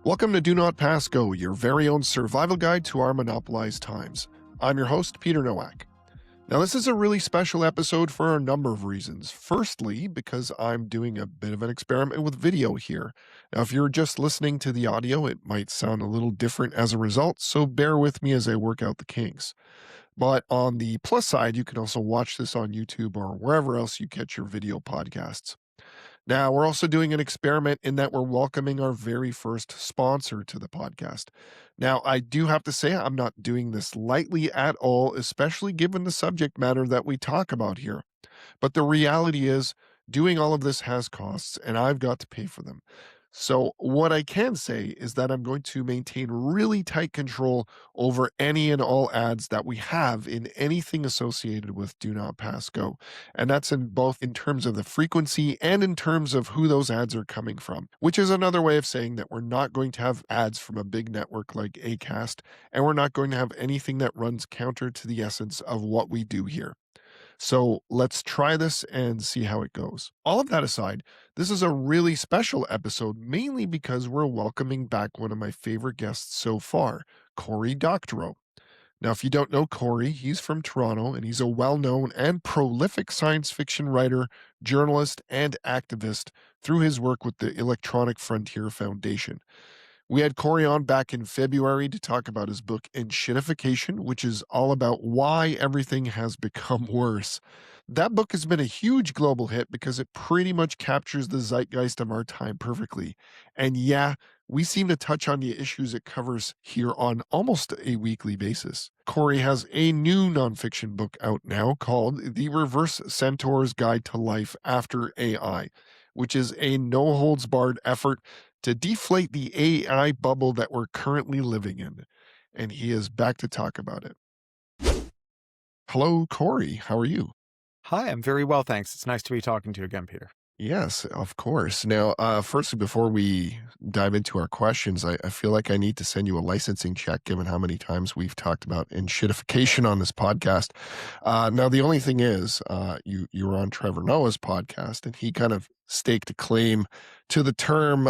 Welcome to Do Not Pass Go, your very own survival guide to our monopolized times. I'm your host, Peter Nowak. Now, this is a really special episode for a number of reasons. Firstly, because I'm doing a bit of an experiment with video here. Now, if you're just listening to the audio, it might sound a little different as a result, so bear with me as I work out the kinks. But on the plus side, you can also watch this on YouTube or wherever else you catch your video podcasts. Now, we're also doing an experiment in that we're welcoming our very first sponsor to the podcast. Now, I do have to say, I'm not doing this lightly at all, especially given the subject matter that we talk about here. But the reality is, doing all of this has costs, and I've got to pay for them. So, what I can say is that I'm going to maintain really tight control over any and all ads that we have in anything associated with Do Not Pass Go. And that's in both in terms of the frequency and in terms of who those ads are coming from, which is another way of saying that we're not going to have ads from a big network like Acast, and we're not going to have anything that runs counter to the essence of what we do here. So let's try this and see how it goes. All of that aside, this is a really special episode, mainly because we're welcoming back one of my favorite guests so far, Cory Doctorow. Now, if you don't know Cory, he's from Toronto and he's a well-known and prolific science fiction writer, journalist, and activist through his work with the Electronic Frontier Foundation. We had Cory on back in February to talk about his book Enshittification, which is all about why everything has become worse. That book has been a huge global hit because it pretty much captures the zeitgeist of our time perfectly. And yeah, we seem to touch on the issues it covers here on almost a weekly basis. Cory has a new nonfiction book out now called The Reverse Centaur's Guide to Life After AI, which is a no-holds-barred effort to deflate the AI bubble that we're currently living in. And he is back to talk about it. Hello, Cory. How are you? Hi, I'm very well, thanks. It's nice to be talking to you again, Peter. Yes, of course. Now, firstly, before we dive into our questions, I feel like I need to send you a licensing check given how many times we've talked about enshittification on this podcast. Now, the only thing is, you were on Trevor Noah's podcast, and he kind of staked a claim to the term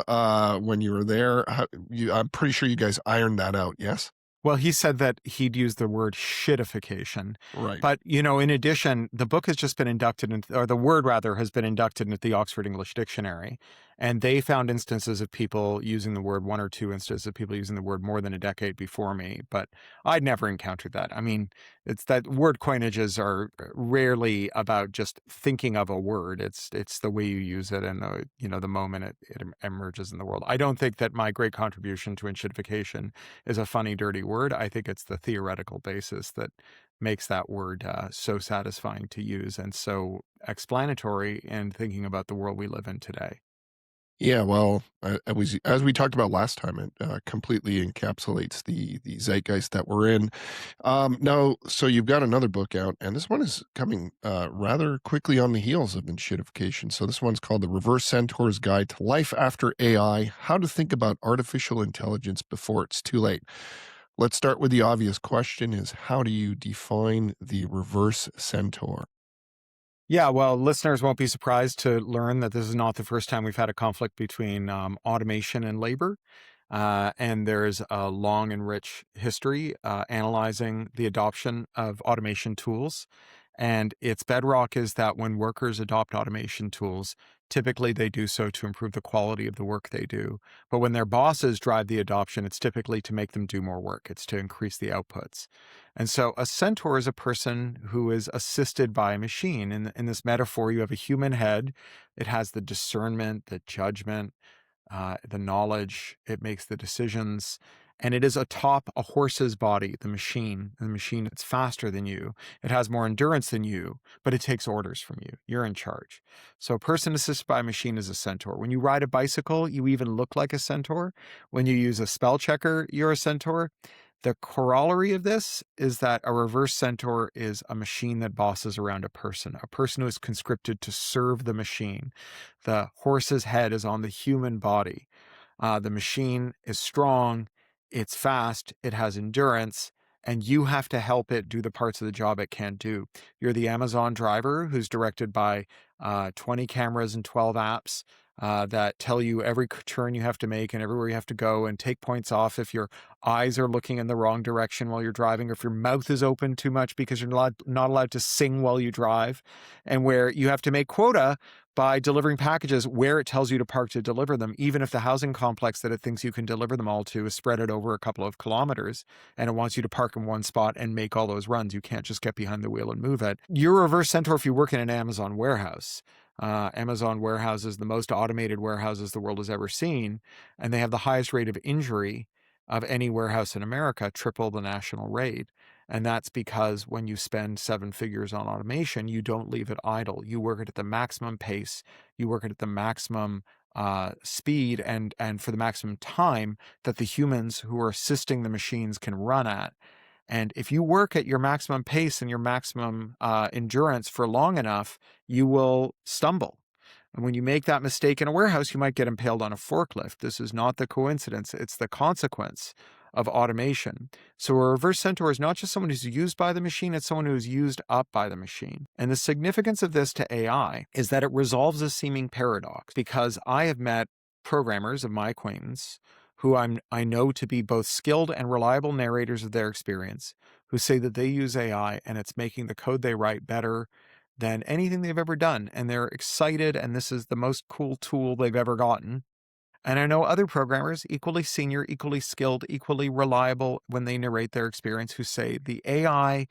when you were there. I'm pretty sure you guys ironed that out, yes? Well, he said that he'd use the word shittification. Right. But, in addition, the book has just been inducted, or the word rather, has been inducted into the Oxford English Dictionary. And they found instances of people using the word, one or two instances of people using the word more than a decade before me. But I'd never encountered that. I mean, it's that word coinages are rarely about just thinking of a word. It's the way you use it and, the moment it emerges in the world. I don't think that my great contribution to enshittification is a funny, dirty word. I think it's the theoretical basis that makes that word so satisfying to use and so explanatory in thinking about the world we live in today. Yeah, well, as we talked about last time, it completely encapsulates the zeitgeist that we're in. Now, so you've got another book out, and this one is coming rather quickly on the heels of enshittification. So this one's called The Reverse Centaur's Guide to Life After AI, How to Think About Artificial Intelligence Before It's Too Late. Let's start with the obvious question is, how do you define the reverse centaur? Yeah, well, listeners won't be surprised to learn that this is not the first time we've had a conflict between automation and labor. And there's a long and rich history analyzing the adoption of automation tools. And its bedrock is that when workers adopt automation tools, typically they do so to improve the quality of the work they do. But when their bosses drive the adoption, it's typically to make them do more work. It's to increase the outputs. And so a centaur is a person who is assisted by a machine. In this metaphor, you have a human head. It has the discernment, the judgment, the knowledge. It makes the decisions. And it is atop a horse's body, the machine. The machine, it's faster than you. It has more endurance than you, but it takes orders from you. You're in charge. So a person assisted by a machine is a centaur. When you ride a bicycle, you even look like a centaur. When you use a spell checker, you're a centaur. The corollary of this is that a reverse centaur is a machine that bosses around a person who is conscripted to serve the machine. The horse's head is on the human body. The machine is strong, it's fast, it has endurance, and you have to help it do the parts of the job it can't do. You're the Amazon driver who's directed by 20 cameras and 12 apps that tell you every turn you have to make and everywhere you have to go, and take points off if your eyes are looking in the wrong direction while you're driving, or if your mouth is open too much because you're not allowed to sing while you drive, and where you have to make quota by delivering packages where it tells you to park to deliver them, even if the housing complex that it thinks you can deliver them all to is spread it over a couple of kilometers, and it wants you to park in one spot and make all those runs. You can't just get behind the wheel and move it. You're a reverse centaur if you work in an Amazon warehouse. Amazon warehouses, the most automated warehouses the world has ever seen, and they have the highest rate of injury of any warehouse in America, triple the national rate. And that's because when you spend 7 figures on automation, you don't leave it idle. You work it at the maximum pace, you work it at the maximum speed and for the maximum time that the humans who are assisting the machines can run at. And if you work at your maximum pace and your maximum endurance for long enough, you will stumble. And when you make that mistake in a warehouse, you might get impaled on a forklift. This is not the coincidence. It's the consequence of automation. So a reverse centaur is not just someone who's used by the machine, it's someone who's used up by the machine. And the significance of this to AI is that it resolves a seeming paradox, because I have met programmers of my acquaintance who I know to be both skilled and reliable narrators of their experience, who say that they use AI and it's making the code they write better than anything they've ever done. And they're excited, and this is the most cool tool they've ever gotten. And I know other programmers, equally senior, equally skilled, equally reliable when they narrate their experience, who say the AI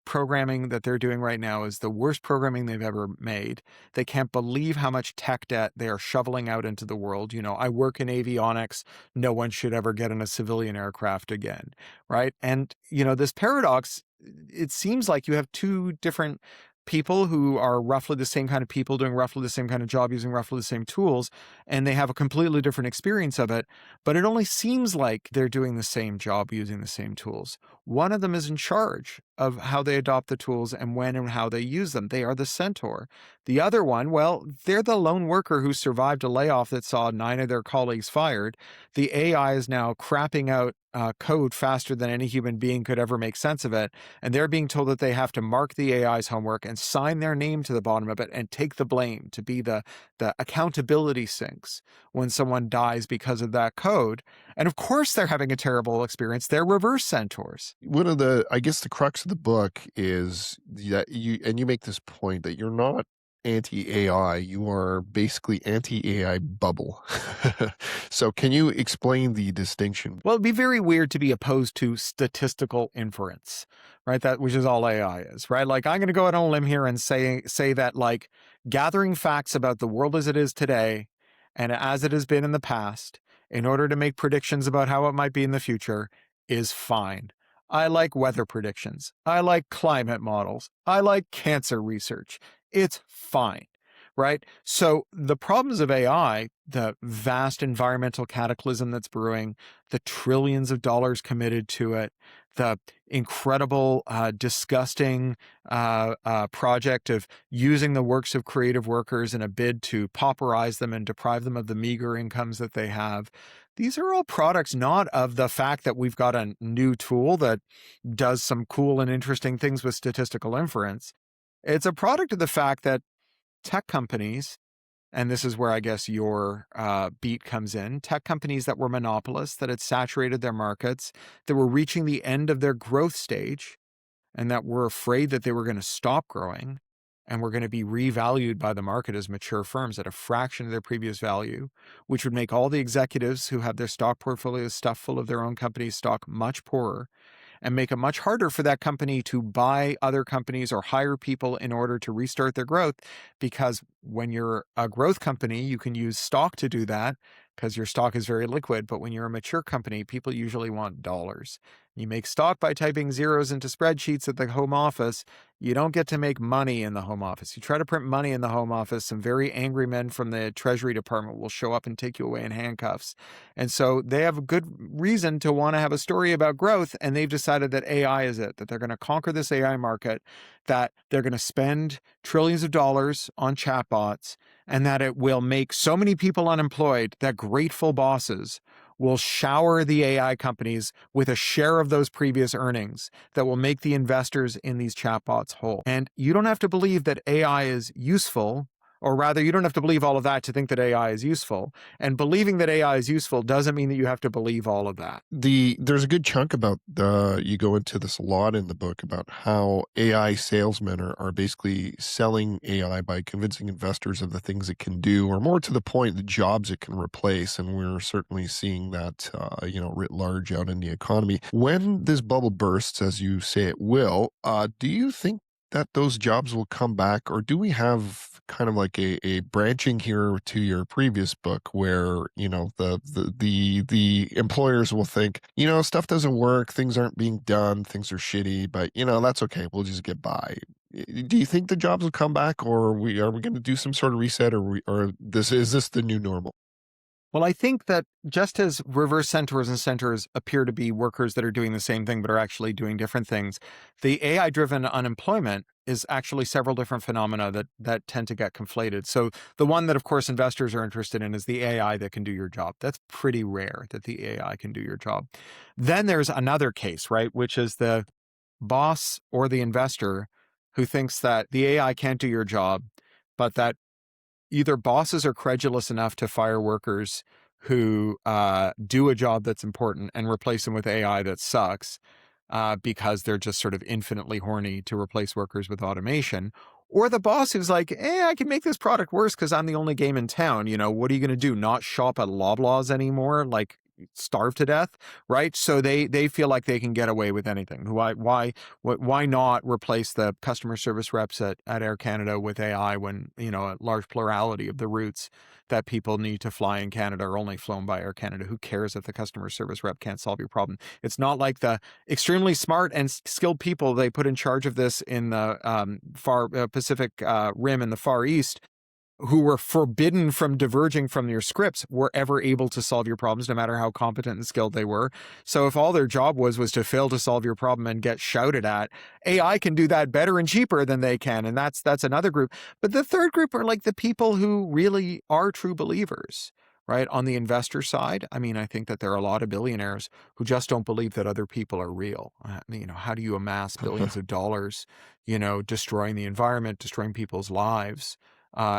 programming that they're doing right now is the worst programming they've ever made. They can't believe how much tech debt they are shoveling out into the world. You know, I work in avionics. No one should ever get in a civilian aircraft again, right? And, you know, this paradox, it seems like you have two different people who are roughly the same kind of people doing roughly the same kind of job using roughly the same tools, and they have a completely different experience of it, but it only seems like they're doing the same job using the same tools. One of them is in charge of how they adopt the tools and when and how they use them. They are the centaur. The other one, well, they're the lone worker who survived a layoff that saw 9 of their colleagues fired. The AI is now crapping out code faster than any human being could ever make sense of it. And they're being told that they have to mark the AI's homework and sign their name to the bottom of it and take the blame, to be the accountability sinks when someone dies because of that code. And of course they're having a terrible experience. They're reverse centaurs. One of the, I guess the crux of the book is that you make this point that you're not anti-AI, you are basically anti-AI bubble. So can you explain the distinction? Well, it'd be very weird to be opposed to statistical inference, right? That, which is all AI is, right? Like, I'm going to go out on a limb here and say that, like, gathering facts about the world as it is today and as it has been in the past in order to make predictions about how it might be in the future is fine. I like weather predictions. I like climate models. I like cancer research. It's fine, right? So the problems of AI, the vast environmental cataclysm that's brewing, the trillions of dollars committed to it, the incredible, disgusting project of using the works of creative workers in a bid to pauperize them and deprive them of the meager incomes that they have. These are all products not of the fact that we've got a new tool that does some cool and interesting things with statistical inference. It's a product of the fact that tech companies, and this is where I guess your beat comes in, tech companies that were monopolists, that had saturated their markets, that were reaching the end of their growth stage, and that were afraid that they were going to stop growing and were going to be revalued by the market as mature firms at a fraction of their previous value, which would make all the executives who have their stock portfolios stuffed full of their own company's stock much poorer, and make it much harder for that company to buy other companies or hire people in order to restart their growth. Because when you're a growth company, you can use stock to do that because your stock is very liquid. But when you're a mature company, people usually want dollars. You make stock by typing zeros into spreadsheets at the home office. You don't get to make money in the home office. You try to print money in the home office, some very angry men from the Treasury Department will show up and take you away in handcuffs. And so they have a good reason to want to have a story about growth, and they've decided that AI is it, that they're going to conquer this AI market, that they're going to spend trillions of dollars on chatbots, and that it will make so many people unemployed that grateful bosses will shower the AI companies with a share of those previous earnings that will make the investors in these chatbots whole. And you don't have to believe that AI is useful Or rather, you don't have to believe all of that to think that AI is useful. And believing that AI is useful doesn't mean that you have to believe all of that. There's a good chunk about you go into this a lot in the book about how AI salesmen are basically selling AI by convincing investors of the things it can do, or more to the point, the jobs it can replace. And we're certainly seeing that, writ large out in the economy. When this bubble bursts, as you say it will, do you think that those jobs will come back, or do we have kind of like a branching here to your previous book where, the employers will think, stuff doesn't work, things aren't being done, things are shitty, but that's okay, we'll just get by. Do you think the jobs will come back, or are we going to do some sort of reset, or this is this the new normal? Well, I think that just as reverse centaurs and centaurs appear to be workers that are doing the same thing but are actually doing different things, the AI-driven unemployment is actually several different phenomena that tend to get conflated. So the one that, of course, investors are interested in is the AI that can do your job. That's pretty rare that the AI can do your job. Then there's another case, right, which is the boss or the investor who thinks that the AI can't do your job, but that either bosses are credulous enough to fire workers who do a job that's important and replace them with AI that sucks because they're just sort of infinitely horny to replace workers with automation. Or the boss who's like, I can make this product worse because I'm the only game in town. What are you going to do? Not shop at Loblaws anymore? Like, starve to death, right? So they feel like they can get away with anything. Why not replace the customer service reps at Air Canada with AI when a large plurality of the routes that people need to fly in Canada are only flown by Air Canada? Who cares if the customer service rep can't solve your problem? It's not like the extremely smart and skilled people they put in charge of this in the far Pacific Rim in the Far East, who were forbidden from diverging from your scripts, were ever able to solve your problems, no matter how competent and skilled they were. So if all their job was to fail to solve your problem and get shouted at, AI can do that better and cheaper than they can. And that's another group. But the third group are like the people who really are true believers, right? On the investor side, I mean, I think that there are a lot of billionaires who just don't believe that other people are real. How do you amass billions of dollars, destroying the environment, destroying people's lives?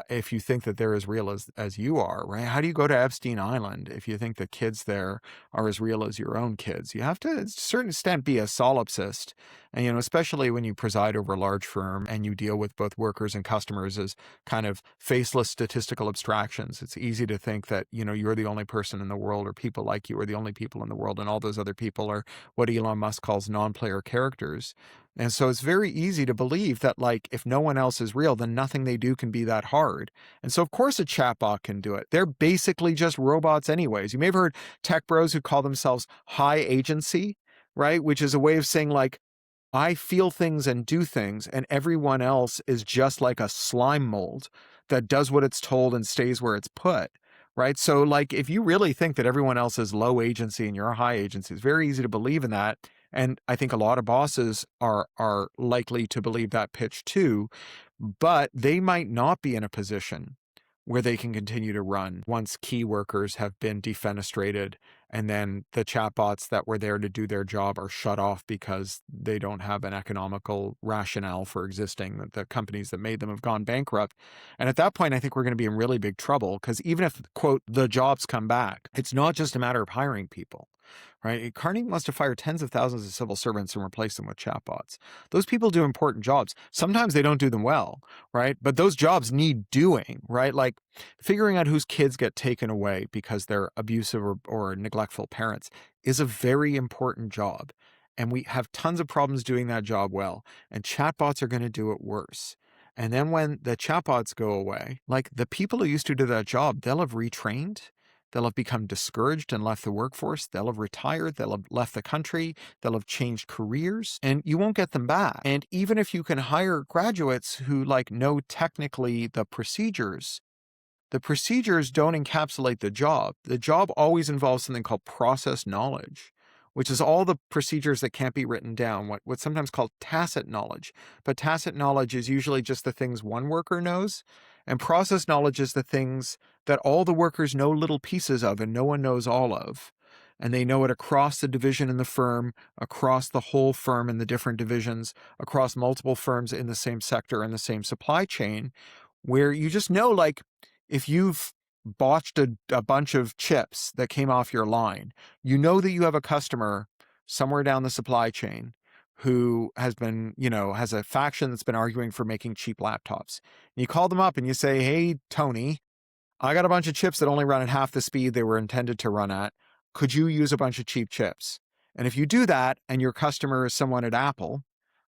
If you think that they're as real as you are, right? How do you go to Epstein Island if you think the kids there are as real as your own kids? You have to, to a certain extent, be a solipsist. And, especially when you preside over a large firm and you deal with both workers and customers as kind of faceless statistical abstractions. It's easy to think that, you're the only person in the world, or people like you are the only people in the world, and all those other people are what Elon Musk calls non-player characters. And so it's very easy to believe that, like, if no one else is real, then nothing they do can be that hard. And so, of course, a chatbot can do it. They're basically just robots anyways. You may have heard tech bros who call themselves high agency, right? Which is a way of saying, like, I feel things and do things, and everyone else is just like a slime mold that does what it's told and stays where it's put. Right. So, like, if you really think that everyone else is low agency and you're high agency, it's very easy to believe in that. And I think a lot of bosses are likely to believe that pitch too, but they might not be in a position where they can continue to run once key workers have been defenestrated, and then the chatbots that were there to do their job are shut off because they don't have an economical rationale for existing, that the companies that made them have gone bankrupt. And at that point, I think we're going to be in really big trouble, because even if, quote, the jobs come back, it's not just a matter of hiring people. Right? Carnegie must have fired tens of thousands of civil servants and replaced them with chatbots. Those people do important jobs. Sometimes they don't do them well, right? But those jobs need doing, right? Like figuring out whose kids get taken away because they're abusive or neglectful parents is a very important job. And we have tons of problems doing that job well. And chatbots are going to do it worse. And then when the chatbots go away, like the people who used to do that job, they'll have retrained. They'll have become discouraged and left the workforce. They'll have retired. They'll have left the country. They'll have changed careers, and you won't get them back. And even if you can hire graduates who know technically the procedures don't encapsulate the job. The job always involves something called process knowledge, which is all the procedures that can't be written down, what's sometimes called tacit knowledge. But tacit knowledge is usually just the things one worker knows, and process knowledge is the things that all the workers know little pieces of and no one knows all of. And they know it across the division in the firm, across the whole firm in the different divisions, across multiple firms in the same sector and the same supply chain. where you just know, like, if you've botched a bunch of chips that came off your line, you know that you have a customer somewhere down the supply chain who has been, has a faction that's been arguing for making cheap laptops. And you call them up and you say, hey, Tony, I got a bunch of chips that only run at half the speed they were intended to run at. Could you use a bunch of cheap chips? And if you do that and your customer is someone at Apple,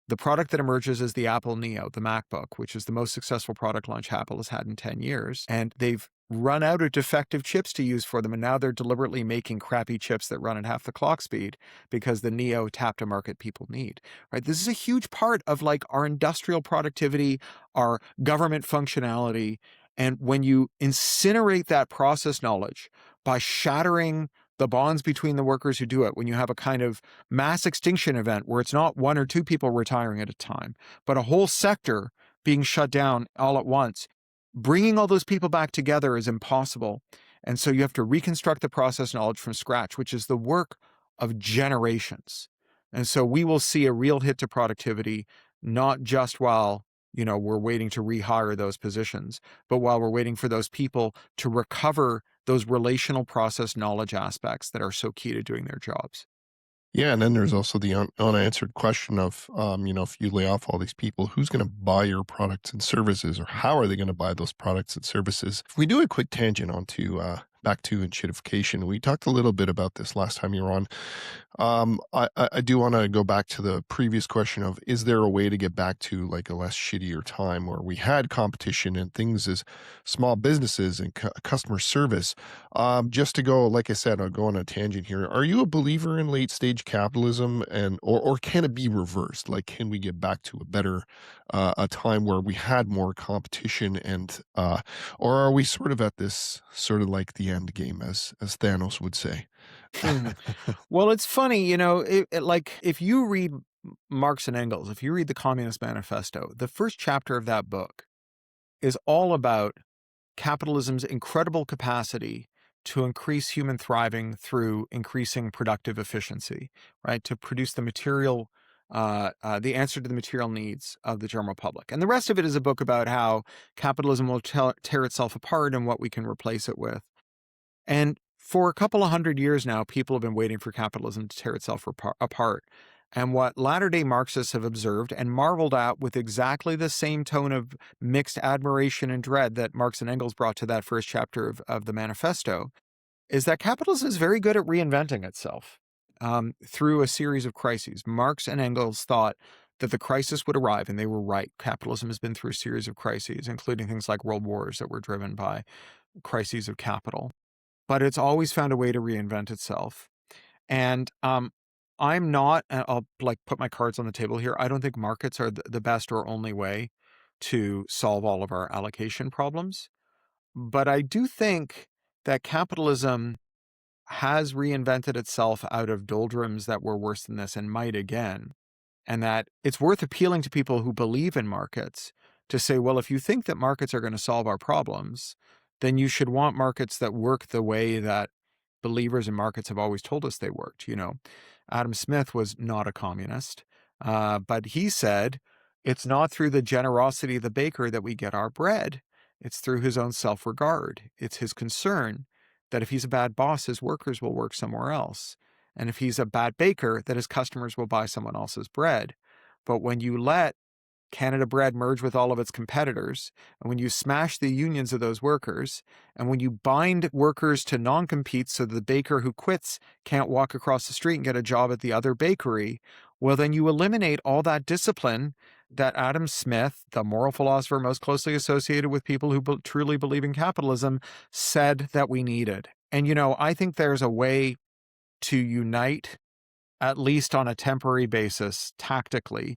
the product that emerges is the Apple Neo, the MacBook, which is the most successful product launch Apple has had in 10 years. And they've run out of defective chips to use for them. And now they're deliberately making crappy chips that run at half the clock speed because the Neo tapped a market people need, right? This is a huge part of like our industrial productivity, our government functionality. And when you incinerate that process knowledge by shattering the bonds between the workers who do it, when you have a kind of mass extinction event where it's not one or two people retiring at a time, but a whole sector being shut down all at once, bringing all those people back together is impossible. And so you have to reconstruct the process knowledge from scratch, which is the work of generations. And so we will see a real hit to productivity, not just while we're waiting to rehire those positions, but while we're waiting for those people to recover those relational process knowledge aspects that are so key to doing their jobs. Yeah, and then there's also the unanswered question of, if you lay off all these people, who's going to buy your products and services, or how are they going to buy those products and services? If we do a quick tangent onto back to enshittification, we talked a little bit about this last time you were on. I do want to go back to the previous question of, is there a way to get back to like a less shittier time where we had competition and things as small businesses and customer service? Just to go, like I said, I'll go on a tangent here. Are you a believer in late stage capitalism, and or can it be reversed? Like, can we get back to a better a time where we had more competition, and or are we sort of at this sort of like the end game, as Thanos would say? Well, it's funny, like if you read Marx and Engels, if you read the Communist Manifesto, the first chapter of that book is all about capitalism's incredible capacity to increase human thriving through increasing productive efficiency, right? To produce the material, the answer to the material needs of the general public. And the rest of it is a book about how capitalism will tear itself apart and what we can replace it with. And for a couple of hundred years now, people have been waiting for capitalism to tear itself apart. And what latter-day Marxists have observed and marveled at with exactly the same tone of mixed admiration and dread that Marx and Engels brought to that first chapter of the manifesto is that capitalism is very good at reinventing itself through a series of crises. Marx and Engels thought that the crisis would arrive, and they were right. Capitalism has been through a series of crises, including things like world wars that were driven by crises of capital. But it's always found a way to reinvent itself. And I'm not, I'll like put my cards on the table here. I don't think markets are the best or only way to solve all of our allocation problems. But I do think that capitalism has reinvented itself out of doldrums that were worse than this and might again. And that it's worth appealing to people who believe in markets to say, well, if you think that markets are going to solve our problems, then you should want markets that work the way that believers in markets have always told us they worked. Adam Smith was not a communist, but he said, it's not through the generosity of the baker that we get our bread. It's through his own self-regard. It's his concern that if he's a bad boss, his workers will work somewhere else. And if he's a bad baker, that his customers will buy someone else's bread. But when you let Canada Bread merge with all of its competitors, and when you smash the unions of those workers, and when you bind workers to non-compete so the baker who quits can't walk across the street and get a job at the other bakery, well, then you eliminate all that discipline that Adam Smith, the moral philosopher most closely associated with people who truly believe in capitalism, said that we needed. And, I think there's a way to unite, at least on a temporary basis, tactically,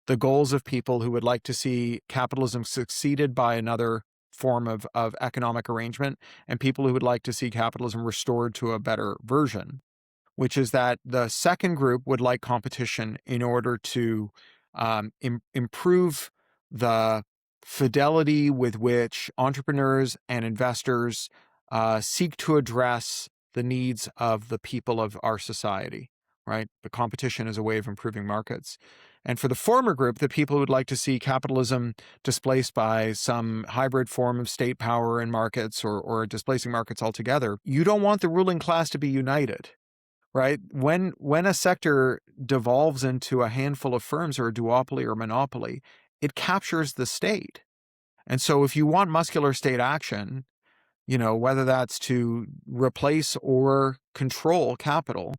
the goals of people who would like to see capitalism succeeded by another form of economic arrangement, and people who would like to see capitalism restored to a better version, which is that the second group would like competition in order to improve the fidelity with which entrepreneurs and investors seek to address the needs of the people of our society, right? The competition is a way of improving markets. And for the former group, the people who would like to see capitalism displaced by some hybrid form of state power in markets or displacing markets altogether, you don't want the ruling class to be united, right? When a sector devolves into a handful of firms or a duopoly or monopoly, it captures the state. And so if you want muscular state action, whether that's to replace or control capital,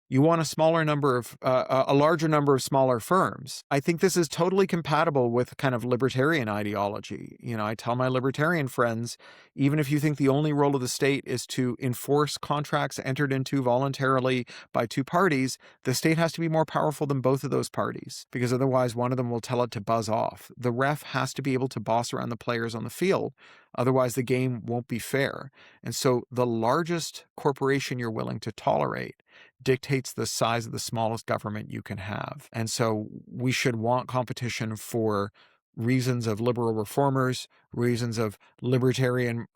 you want a larger number of smaller firms. I think this is totally compatible with kind of libertarian ideology. I tell my libertarian friends, even if you think the only role of the state is to enforce contracts entered into voluntarily by two parties, the state has to be more powerful than both of those parties, because otherwise one of them will tell it to buzz off. The ref has to be able to boss around the players on the field. Otherwise, the game won't be fair. And so the largest corporation you're willing to tolerate dictates the size of the smallest government you can have. And so we should want competition for reasons of liberal reformers, reasons of libertarian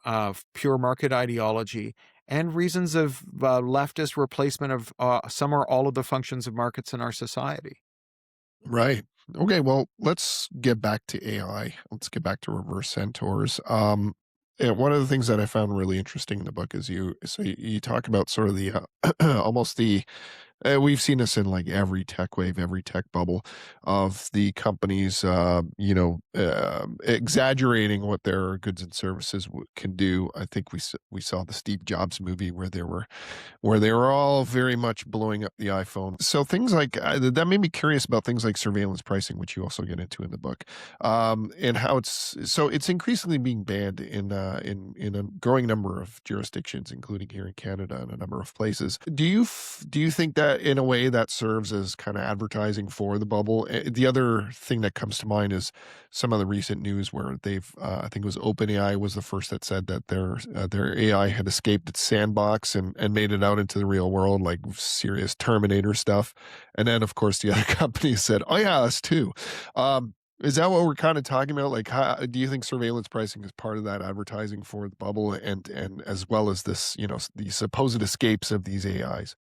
pure market ideology, and reasons of leftist replacement of some or all of the functions of markets in our society. Right. Okay, well, let's get back to AI. Let's get back to reverse centaurs. And one of the things that I found really interesting in the book is you talk about sort of the almost the we've seen this in like every tech wave, every tech bubble of the companies, exaggerating what their goods and services can do. I think we saw the Steve Jobs movie where they were all very much blowing up the iPhone. So things like that made me curious about things like surveillance pricing, which you also get into in the book, and how it's increasingly being banned in a growing number of jurisdictions, including here in Canada and a number of places. Do you think that in a way that serves as kind of advertising for the bubble? The other thing that comes to mind is some of the recent news where I think it was OpenAI was the first that said that their AI had escaped its sandbox and made it out into the real world, like serious Terminator stuff. And then, of course, the other companies said, "Oh yeah, us too." Is that what we're kind of talking about? Like, how do you think surveillance pricing is part of that advertising for the bubble, and as well as this, the supposed escapes of these AIs?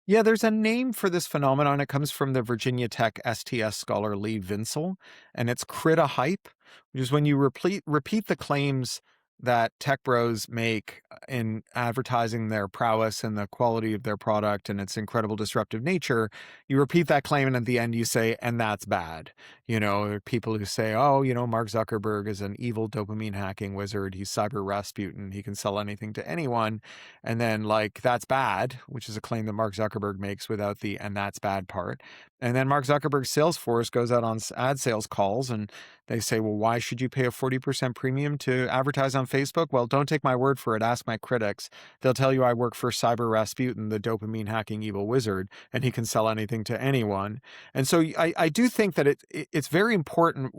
Yeah, there's a name for this phenomenon. It comes from the Virginia Tech STS scholar Lee Vinsel, and it's crita hype, which is when you repeat the claims that tech bros make in advertising their prowess and the quality of their product and its incredible disruptive nature. You repeat that claim, and at the end you say, and that's bad. There are people who say, oh, Mark Zuckerberg is an evil dopamine hacking wizard. He's Cyber Rasputin. He can sell anything to anyone. And then, like, that's bad, which is a claim that Mark Zuckerberg makes without the and that's bad part. And then Mark Zuckerberg's sales force goes out on ad sales calls and they say, well, why should you pay a 40% premium to advertise on Facebook? Well, don't take my word for it. Ask my critics. They'll tell you I work for Cyber Rasputin, the dopamine hacking evil wizard, and he can sell anything to anyone. And so I do think that it's very important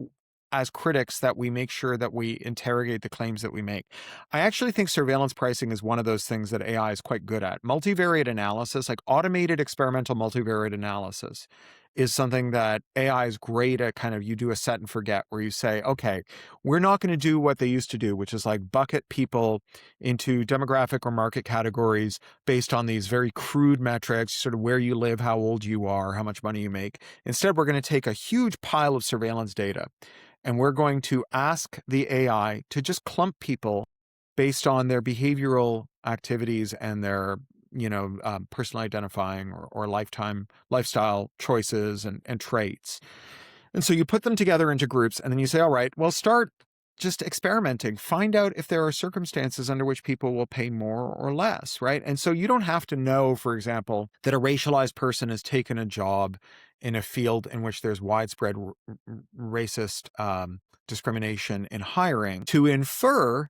as critics that we make sure that we interrogate the claims that we make. I actually think surveillance pricing is one of those things that AI is quite good at. Multivariate analysis, like automated experimental multivariate analysis, is something that AI is great at. Kind of, you do a set and forget where you say, okay, we're not going to do what they used to do, which is like bucket people into demographic or market categories based on these very crude metrics, sort of where you live, how old you are, how much money you make. Instead, we're going to take a huge pile of surveillance data and we're going to ask the AI to just clump people based on their behavioral activities and their personally identifying or lifestyle choices and traits. And so you put them together into groups and then you say, all right, well, start just experimenting. Find out if there are circumstances under which people will pay more or less, right? And so you don't have to know, for example, that a racialized person has taken a job in a field in which there's widespread racist discrimination in hiring to infer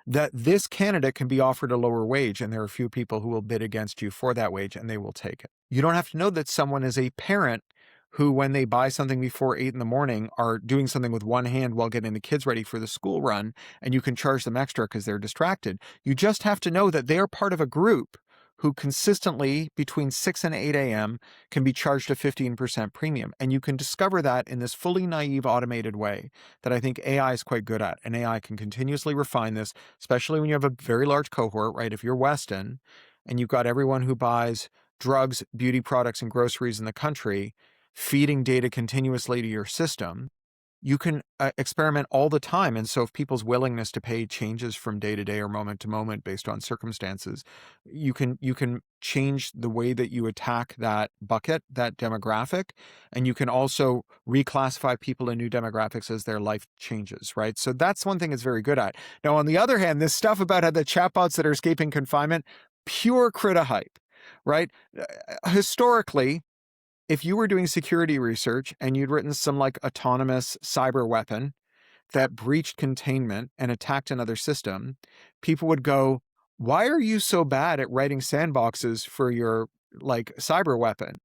that this candidate can be offered a lower wage and there are a few people who will bid against you for that wage and they will take it. You don't have to know that someone is a parent who, when they buy something before 8 a.m, are doing something with one hand while getting the kids ready for the school run, and you can charge them extra because they're distracted. You just have to know that they're part of a group who consistently between 6 and 8 a.m. can be charged a 15% premium. And you can discover that in this fully naive automated way that I think AI is quite good at. And AI can continuously refine this, especially when you have a very large cohort, right? If you're Weston and you've got everyone who buys drugs, beauty products, and groceries in the country, feeding data continuously to your system, you can experiment all the time. And so if people's willingness to pay changes from day to day or moment to moment based on circumstances, you can change the way that you attack that bucket, that demographic, and you can also reclassify people in new demographics as their life changes, right? So that's one thing it's very good at. Now, on the other hand, this stuff about how the chatbots that are escaping confinement, pure critta hype, right? Historically, if you were doing security research and you'd written some like autonomous cyber weapon that breached containment and attacked another system, people would go, why are you so bad at writing sandboxes for your like cyber weapon?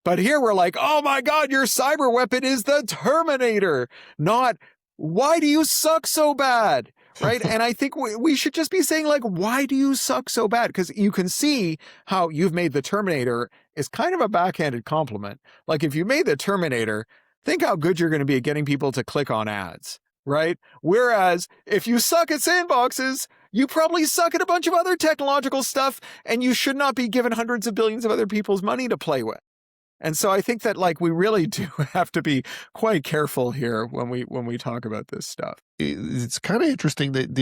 But here we're like, oh my God, your cyber weapon is the Terminator, not why do you suck so bad? Right. And I think we should just be saying, like, why do you suck so bad? Because you can see how you've made the Terminator is kind of a backhanded compliment. Like, if you made the Terminator, think how good you're going to be at getting people to click on ads. Right. Whereas if you suck at sandboxes, you probably suck at a bunch of other technological stuff, and you should not be given hundreds of billions of other people's money to play with. And so I think that like we really do have to be quite careful here when we talk about this stuff. It's kind of interesting that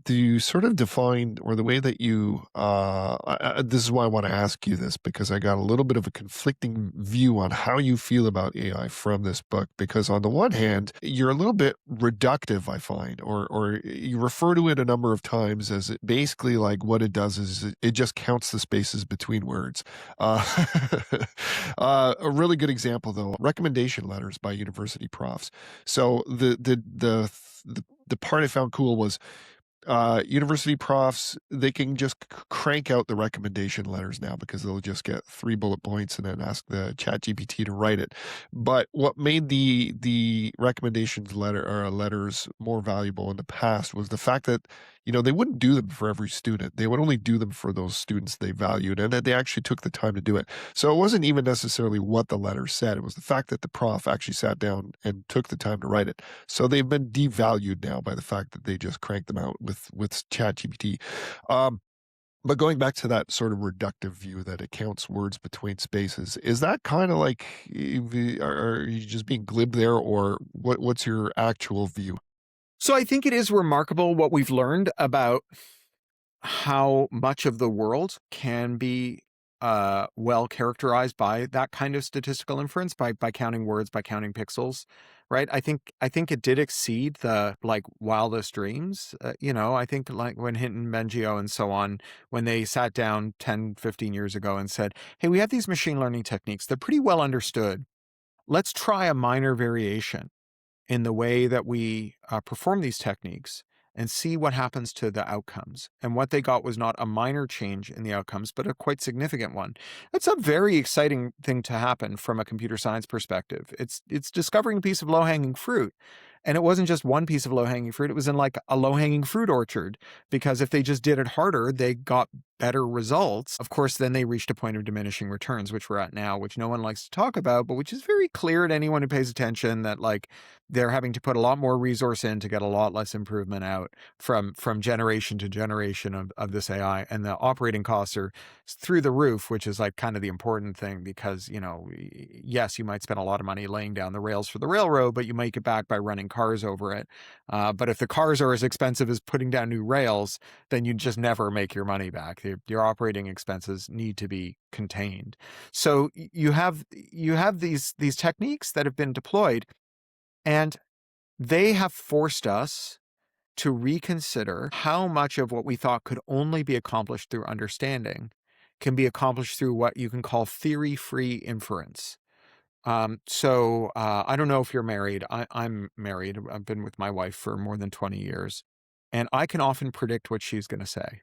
you sort of define, or the way that you this is why I want to ask you this, because I got a little bit of a conflicting view on how you feel about AI from this book. Because on the one hand, you're a little bit reductive, I find, or you refer to it a number of times as it basically, like, what it does is it just counts the spaces between words. Uh, a really good example, though, recommendation letters by university profs. So the part I found cool was university profs, they can just crank out the recommendation letters now, because they'll just get 3 bullet points and then ask the chat GPT to write it. But what made the recommendations letters more valuable in the past was the fact that, they wouldn't do them for every student. They would only do them for those students they valued, and that they actually took the time to do it. So it wasn't even necessarily what the letter said. It was the fact that the prof actually sat down and took the time to write it. So they've been devalued now by the fact that they just cranked them out with ChatGPT. But going back to that sort of reductive view that it counts words between spaces, is that kind of like, are you just being glib there, or what's your actual view? So I think it is remarkable what we've learned about how much of the world can be well characterized by that kind of statistical inference, by counting words, by counting pixels, right? I think it did exceed the like wildest dreams. I think like when Hinton, Bengio, and so on, when they sat down 10, 15 years ago and said, hey, we have these machine learning techniques. They're pretty well understood. Let's try a minor variation in the way that we perform these techniques and see what happens to the outcomes. And what they got was not a minor change in the outcomes, but a quite significant one. That's a very exciting thing to happen from a computer science perspective. It's discovering a piece of low-hanging fruit. And it wasn't just one piece of low-hanging fruit. It was in like a low-hanging fruit orchard, because if they just did it harder, they got better results. Of course, then they reached a point of diminishing returns, which we're at now, which no one likes to talk about, but which is very clear to anyone who pays attention, that like they're having to put a lot more resource in to get a lot less improvement out from generation to generation of this AI. And the operating costs are through the roof, which is like kind of the important thing, because, yes, you might spend a lot of money laying down the rails for the railroad, but you make it back by running cars over it. But if the cars are as expensive as putting down new rails, then you just never make your money back. Your operating expenses need to be contained. So you have these techniques that have been deployed, and they have forced us to reconsider how much of what we thought could only be accomplished through understanding can be accomplished through what you can call theory-free inference. So I don't know if you're married. I'm married. I've been with my wife for more than 20 years, and I can often predict what she's going to say.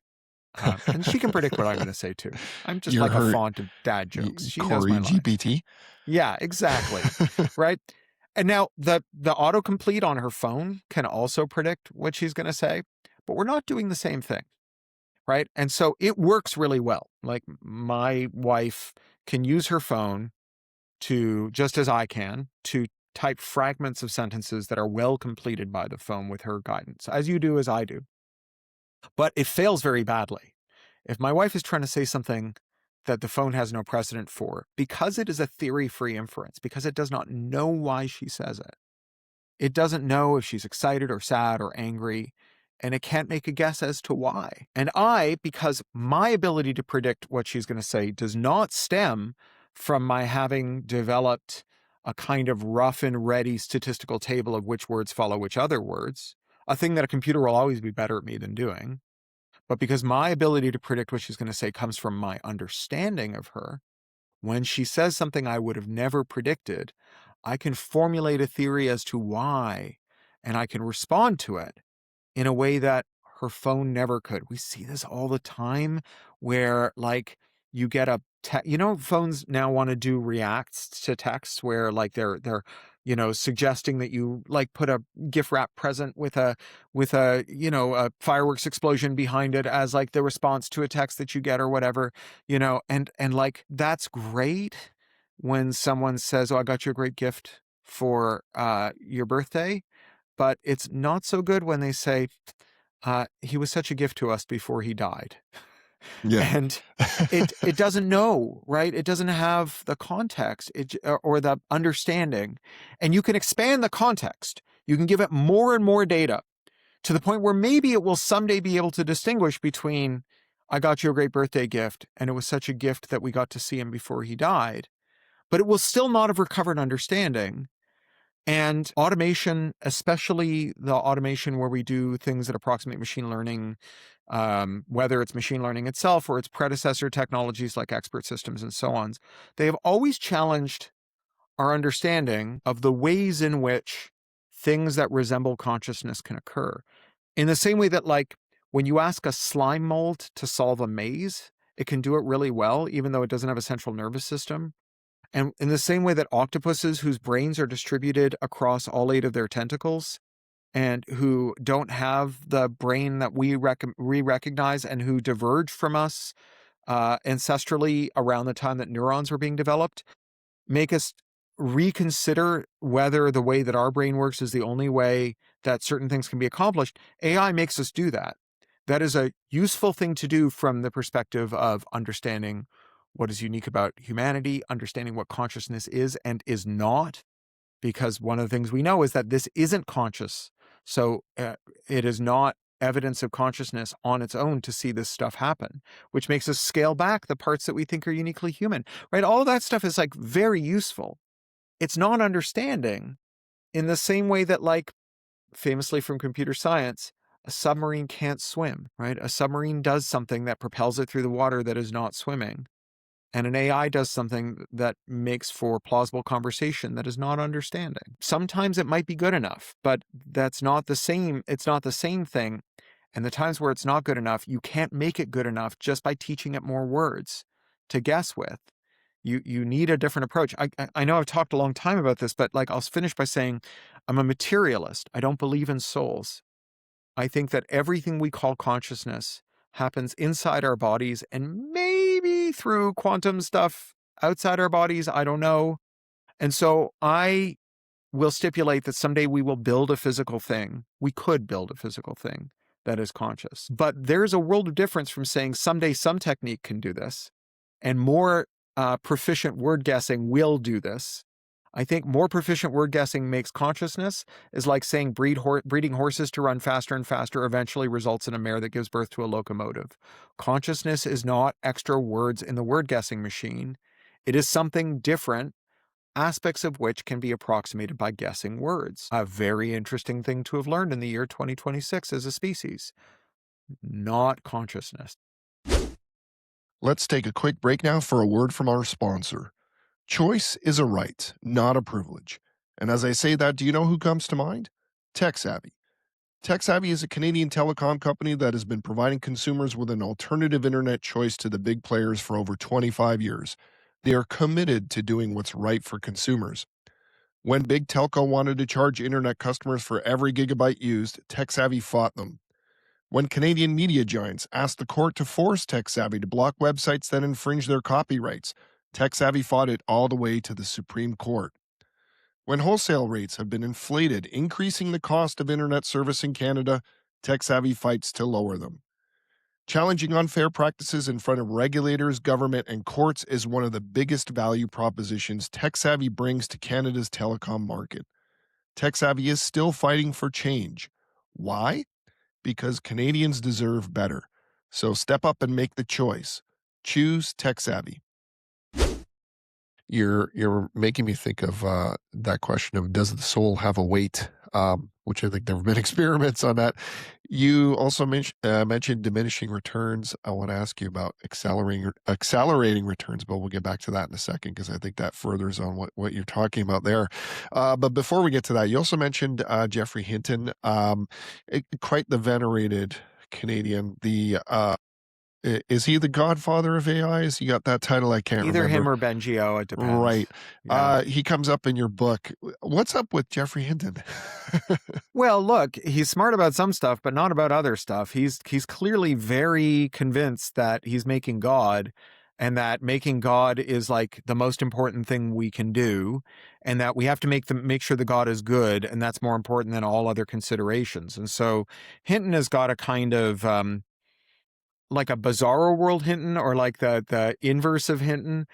And she can predict what I'm going to say too. I'm just You're like a her font of dad jokes. She knows Cory my lines. GPT. Yeah, exactly. Right. And now the autocomplete on her phone can also predict what she's going to say, but we're not doing the same thing. Right. And so it works really well. Like my wife can use her phone to, just as I can, to type fragments of sentences that are well completed by the phone with her guidance, as you do, as I do. But it fails very badly. If my wife is trying to say something that the phone has no precedent for, because it is a theory-free inference, because it does not know why she says it. It doesn't know if she's excited or sad or angry, and it can't make a guess as to why. And because my ability to predict what she's going to say does not stem from my having developed a kind of rough and ready statistical table of which words follow which other words, a thing that a computer will always be better at me than doing, but because my ability to predict what she's going to say comes from my understanding of her, when she says something I would have never predicted, I can formulate a theory as to why, and I can respond to it in a way that her phone never could. We see this all the time where, like, you get a phones now want to do reacts to text where, like, they're suggesting that you, like, put a gift wrap present with a a fireworks explosion behind it as, like, the response to a text that you get or whatever, and like, that's great when someone says, "Oh, I got you a great gift for your birthday." But it's not so good when they say, he was such a gift to us before he died. Yeah. And it doesn't know, right? It doesn't have the context or the understanding. And you can expand the context. You can give it more and more data to the point where maybe it will someday be able to distinguish between, I got you a great birthday gift, and it was such a gift that we got to see him before he died. But it will still not have recovered understanding. And automation, especially the automation where we do things that approximate machine learning, whether it's machine learning itself or its predecessor technologies like expert systems and so on, they have always challenged our understanding of the ways in which things that resemble consciousness can occur. In the same way that, like, when you ask a slime mold to solve a maze, it can do it really well, even though it doesn't have a central nervous system. And in the same way that octopuses whose brains are distributed across all 8 of their tentacles and who don't have the brain that we recognize and who diverged from us ancestrally around the time that neurons were being developed, make us reconsider whether the way that our brain works is the only way that certain things can be accomplished. AI makes us do that. That is a useful thing to do from the perspective of understanding what is unique about humanity, understanding what consciousness is and is not, because one of the things we know is that this isn't conscious. So it is not evidence of consciousness on its own to see this stuff happen, which makes us scale back the parts that we think are uniquely human, right? All of that stuff is, like, very useful. It's not understanding in the same way that, like, famously from computer science, a submarine can't swim, right? A submarine does something that propels it through the water that is not swimming. And an AI does something that makes for plausible conversation that is not understanding. Sometimes it might be good enough, but that's not the same. It's not the same thing. And the times where it's not good enough, you can't make it good enough just by teaching it more words to guess with. You need a different approach. I know I've talked a long time about this, but, like, I'll finish by saying I'm a materialist. I don't believe in souls. I think that everything we call consciousness happens inside our bodies and maybe through quantum stuff outside our bodies. I don't know. And so I will stipulate that someday we will build a physical thing. We could build a physical thing that is conscious. But there's a world of difference from saying someday some technique can do this and more proficient word guessing will do this. I think more proficient word guessing makes consciousness is like saying breeding horses to run faster and faster eventually results in a mare that gives birth to a locomotive. Consciousness is not extra words in the word guessing machine. It is something different, aspects of which can be approximated by guessing words. A very interesting thing to have learned in the year 2026 as a species. Not consciousness. Let's take a quick break now for a word from our sponsor. Choice is a right, not a privilege. And as I say that, do you know who comes to mind? TechSavvy. TechSavvy is a Canadian telecom company that has been providing consumers with an alternative internet choice to the big players for over 25 years. They are committed to doing what's right for consumers. When big telco wanted to charge internet customers for every gigabyte used, TechSavvy fought them. When Canadian media giants asked the court to force TechSavvy to block websites that infringe their copyrights, TechSavvy fought it all the way to the Supreme Court. When wholesale rates have been inflated, increasing the cost of internet service in Canada, TechSavvy fights to lower them. Challenging unfair practices in front of regulators, government, and courts is one of the biggest value propositions TechSavvy brings to Canada's telecom market. TechSavvy is still fighting for change. Why? Because Canadians deserve better. So step up and make the choice. Choose TechSavvy. You're making me think of that question of does the soul have a weight, which I think there have been experiments on that. You also mentioned diminishing returns. I want to ask you about accelerating returns, but we'll get back to that in a second because I think that furthers on what you're talking about there. But before we get to that, you also mentioned Geoffrey Hinton, quite the venerated Canadian. Is he the godfather of AI? Has he got that title? I can't Either remember. him or Bengio, it depends. Right. Yeah. He comes up in your book. What's up with Geoffrey Hinton? Well, look, he's smart about some stuff, but not about other stuff. He's clearly very convinced that he's making God, and that making God is like the most important thing we can do, and that we have to make sure the God is good, and that's more important than all other considerations. And so Hinton has got a kind of like a bizarro world Hinton, or like the inverse of Hinton,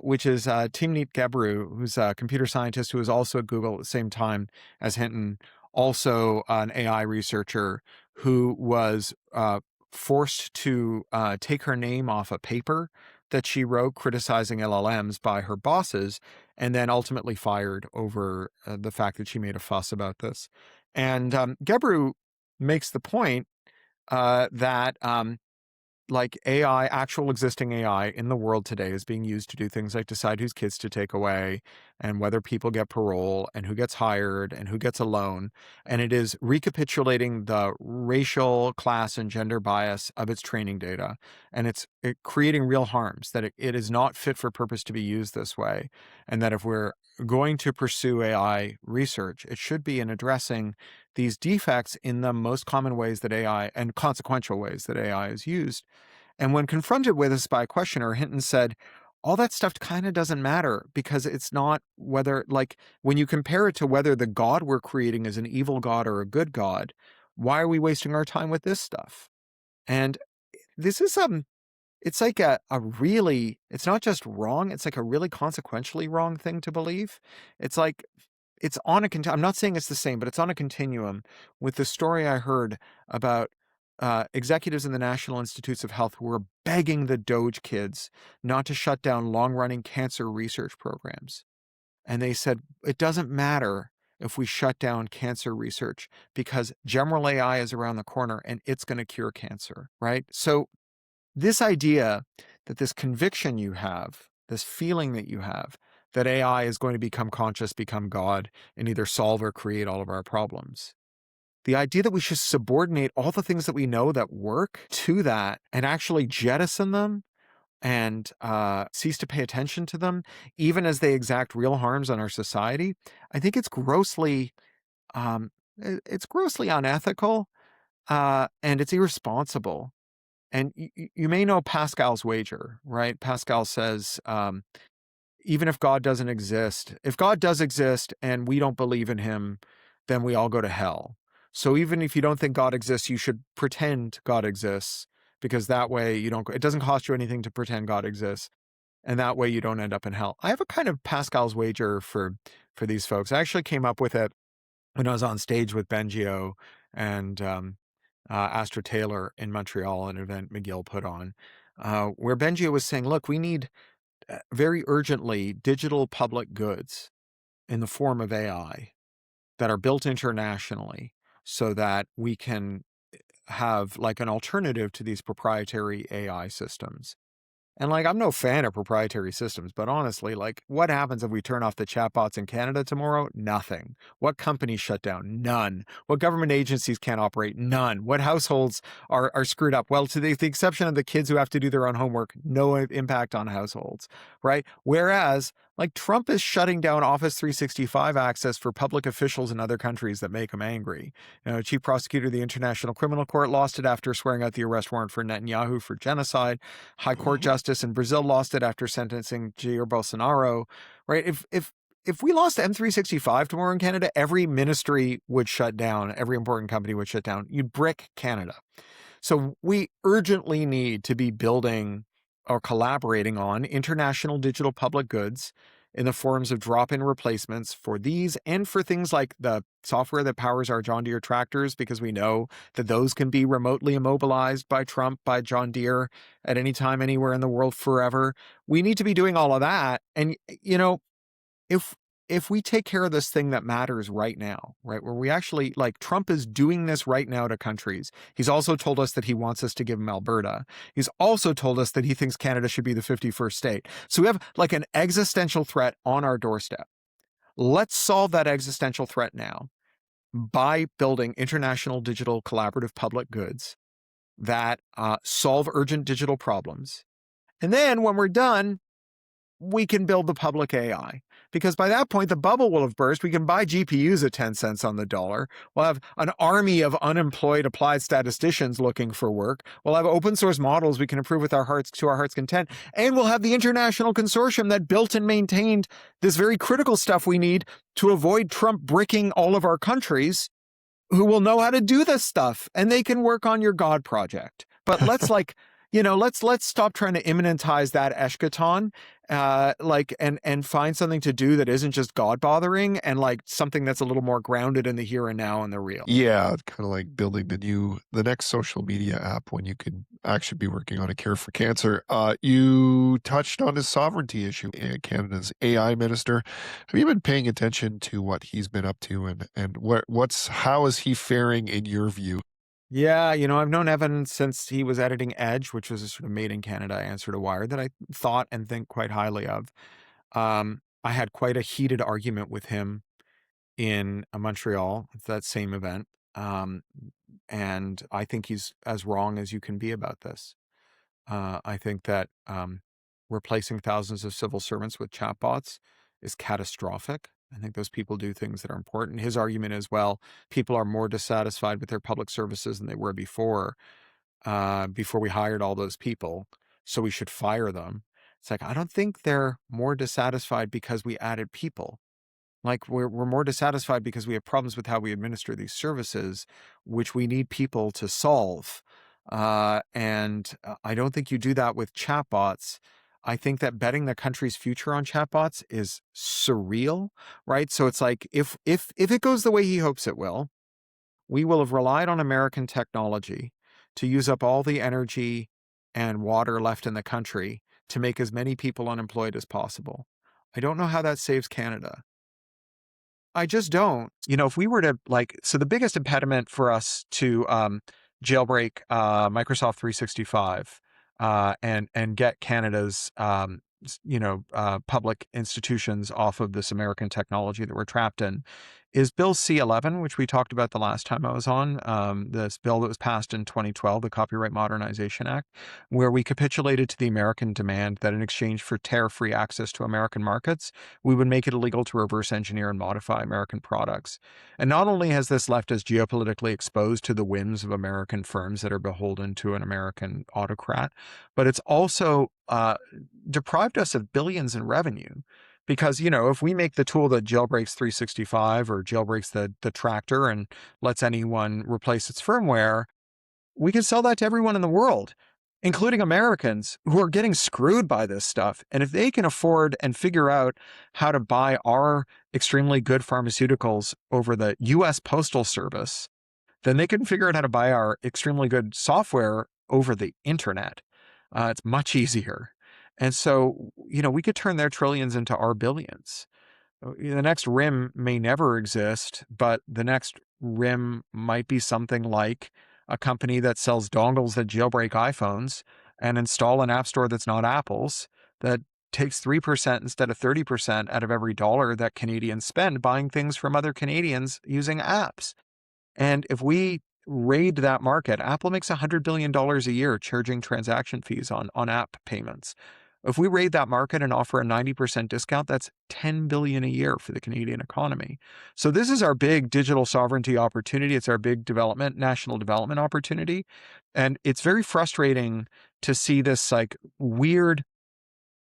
which is Timnit Gebru, who's a computer scientist who was also at Google at the same time as Hinton, also an AI researcher who was forced to take her name off a paper that she wrote criticizing LLMs by her bosses, and then ultimately fired over the fact that she made a fuss about this. And Gebru makes the point that like AI, actual existing AI in the world today is being used to do things like decide whose kids to take away and whether people get parole and who gets hired and who gets a loan. And it is recapitulating the racial, class, and gender bias of its training data. And it's creating real harms, that it is not fit for purpose to be used this way. And that if we're going to pursue AI research, it should be in addressing these defects in the most common ways that AI and consequential ways that AI is used. And when confronted with this by a questioner, Hinton said, all that stuff kind of doesn't matter, because it's not whether, like, when you compare it to whether the God we're creating is an evil God or a good God, why are we wasting our time with this stuff? And this is it's like a really, it's not just wrong, it's like a really consequentially wrong thing to believe. It's like, it's on a I'm not saying it's the same, but it's on a continuum with the story I heard about executives in the National Institutes of Health who were begging the Doge kids not to shut down long-running cancer research programs. And they said, it doesn't matter if we shut down cancer research because general AI is around the corner and it's going to cure cancer, right? So this idea that this conviction you have, this feeling that you have, that AI is going to become conscious, become God, and either solve or create all of our problems. The idea that we should subordinate all the things that we know that work to that and actually jettison them and cease to pay attention to them, even as they exact real harms on our society, I think it's grossly unethical, and it's irresponsible. And you may know Pascal's wager, right? Pascal says, even if God doesn't exist, if God does exist and we don't believe in him, then we all go to hell. So even if you don't think God exists, you should pretend God exists, because that way it doesn't cost you anything to pretend God exists. And that way you don't end up in hell. I have a kind of Pascal's wager for these folks. I actually came up with it when I was on stage with Bengio and Astra Taylor in Montreal, an event McGill put on, where Bengio was saying, look, we need very urgently digital public goods in the form of AI that are built internationally so that we can have like an alternative to these proprietary AI systems. And like, I'm no fan of proprietary systems, but honestly, like, what happens if we turn off the chatbots in Canada tomorrow? Nothing. What companies shut down? None. What government agencies can't operate? None. What households are screwed up? Well, to the exception of the kids who have to do their own homework, no impact on households, right? Whereas, like, Trump is shutting down Office 365 access for public officials in other countries that make him angry. Chief prosecutor of the International Criminal Court lost it after swearing out the arrest warrant for Netanyahu for genocide. High Court justice in Brazil lost it after sentencing Jair Bolsonaro, right? If we lost M365 tomorrow in Canada, every ministry would shut down, every important company would shut down. You'd brick Canada. So we urgently need to be building or collaborating on international digital public goods in the forms of drop-in replacements for these and for things like the software that powers our John Deere tractors, because we know that those can be remotely immobilized by Trump, by John Deere at any time, anywhere in the world, forever. We need to be doing all of that. And, if if we take care of this thing that matters right now, right, where we actually, like, Trump is doing this right now to countries. He's also told us that he wants us to give him Alberta. He's also told us that he thinks Canada should be the 51st state. So we have like an existential threat on our doorstep. Let's solve that existential threat now by building international digital collaborative public goods that solve urgent digital problems. And then when we're done, we can build the public AI, because by that point, the bubble will have burst. We can buy GPUs at 10 cents on the dollar. We'll have an army of unemployed applied statisticians looking for work. We'll have open source models we can improve with our heart's content. And we'll have the international consortium that built and maintained this very critical stuff we need to avoid Trump bricking all of our countries, who will know how to do this stuff, and they can work on your God project. But let's let's stop trying to immanentize that eschaton, and find something to do that isn't just God bothering, and like something that's a little more grounded in the here and now and the real. Yeah, kind of like building the next social media app when you could actually be working on a cure for cancer. You touched on his sovereignty issue, Canada's AI minister. Have you been paying attention to what he's been up to, and how is he faring in your view? Yeah, I've known Evan since he was editing Edge, which was a sort of made in Canada answer to Wired that I thought and think quite highly of. I had quite a heated argument with him in Montreal at that same event. And I think he's as wrong as you can be about this. I think that replacing thousands of civil servants with chatbots is catastrophic. I think those people do things that are important. His argument is, well, people are more dissatisfied with their public services than they were before we hired all those people, so we should fire them. It's like, I don't think they're more dissatisfied because we added people. Like, we're more dissatisfied because we have problems with how we administer these services, which we need people to solve. And I don't think you do that with chatbots. I think that betting the country's future on chatbots is surreal, right? So it's like, if it goes the way he hopes it will, we will have relied on American technology to use up all the energy and water left in the country to make as many people unemployed as possible. I don't know how that saves Canada. I just don't. If we were to so the biggest impediment for us to jailbreak Microsoft 365 and get Canada's public institutions off of this American technology that we're trapped in is Bill C-11, which we talked about the last time I was on, this bill that was passed in 2012, the Copyright Modernization Act, where we capitulated to the American demand that in exchange for tariff-free access to American markets, we would make it illegal to reverse engineer and modify American products. And not only has this left us geopolitically exposed to the whims of American firms that are beholden to an American autocrat, but it's also deprived us of billions in revenue. Because, if we make the tool that jailbreaks 365 or jailbreaks the tractor and lets anyone replace its firmware, we can sell that to everyone in the world, including Americans who are getting screwed by this stuff. And if they can afford and figure out how to buy our extremely good pharmaceuticals over the US Postal Service, then they can figure out how to buy our extremely good software over the internet. It's much easier. And so, we could turn their trillions into our billions. The next RIM may never exist, but the next RIM might be something like a company that sells dongles that jailbreak iPhones and install an app store that's not Apple's, that takes 3% instead of 30% out of every dollar that Canadians spend buying things from other Canadians using apps. And if we raid that market, Apple makes $100 billion a year charging transaction fees on app payments. If we raid that market and offer a 90% discount, that's $10 billion a year for the Canadian economy. So this is our big digital sovereignty opportunity. It's our big national development opportunity. And it's very frustrating to see this weird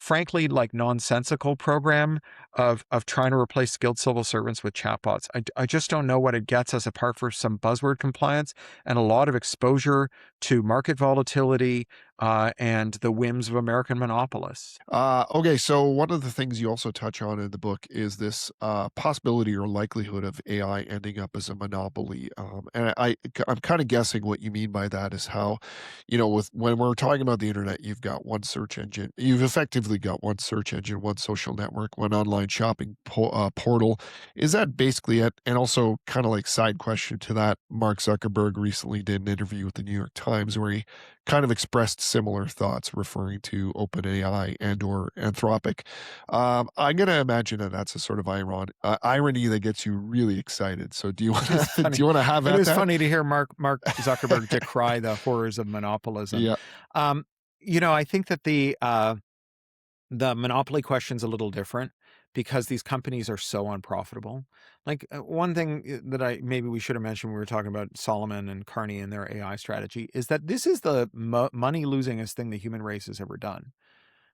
frankly, like, nonsensical program of trying to replace skilled civil servants with chatbots. I just don't know what it gets us apart from some buzzword compliance and a lot of exposure to market volatility, and the whims of American monopolists. Okay, so one of the things you also touch on in the book is this possibility or likelihood of AI ending up as a monopoly. And I'm kind of guessing what you mean by that is how, with when we're talking about the internet, you've got one search engine. You've effectively got one search engine, one social network, one online shopping portal. Is that basically it? And also, kind of like side question to that, Mark Zuckerberg recently did an interview with the New York Times where he kind of expressed similar thoughts referring to OpenAI and or Anthropic. I'm gonna imagine that that's a sort of irony that gets you really excited. So do you want to do Funny. you want to have It at is that? funny to hear Mark Zuckerberg decry the horrors of monopolism. Yeah. Um, I think that the monopoly question's a little different because these companies are so unprofitable. Like, one thing that maybe we should have mentioned when we were talking about Solomon and Carney and their AI strategy is that this is the money losingest thing the human race has ever done.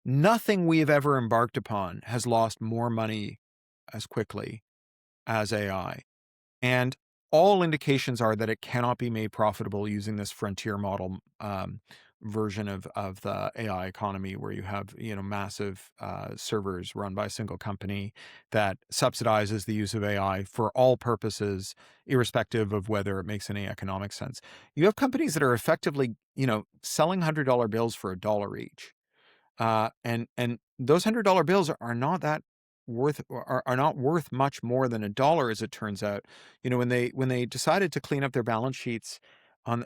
Nothing we have ever embarked upon has lost more money as quickly as AI. And all indications are that it cannot be made profitable using this frontier model, version of the AI economy, where you have massive servers run by a single company that subsidizes the use of AI for all purposes, irrespective of whether it makes any economic sense. You have companies that are effectively selling $100 bills for $1 each. And those $100 bills are not that worth, are not worth much more than $1, as it turns out. When they decided to clean up their balance sheets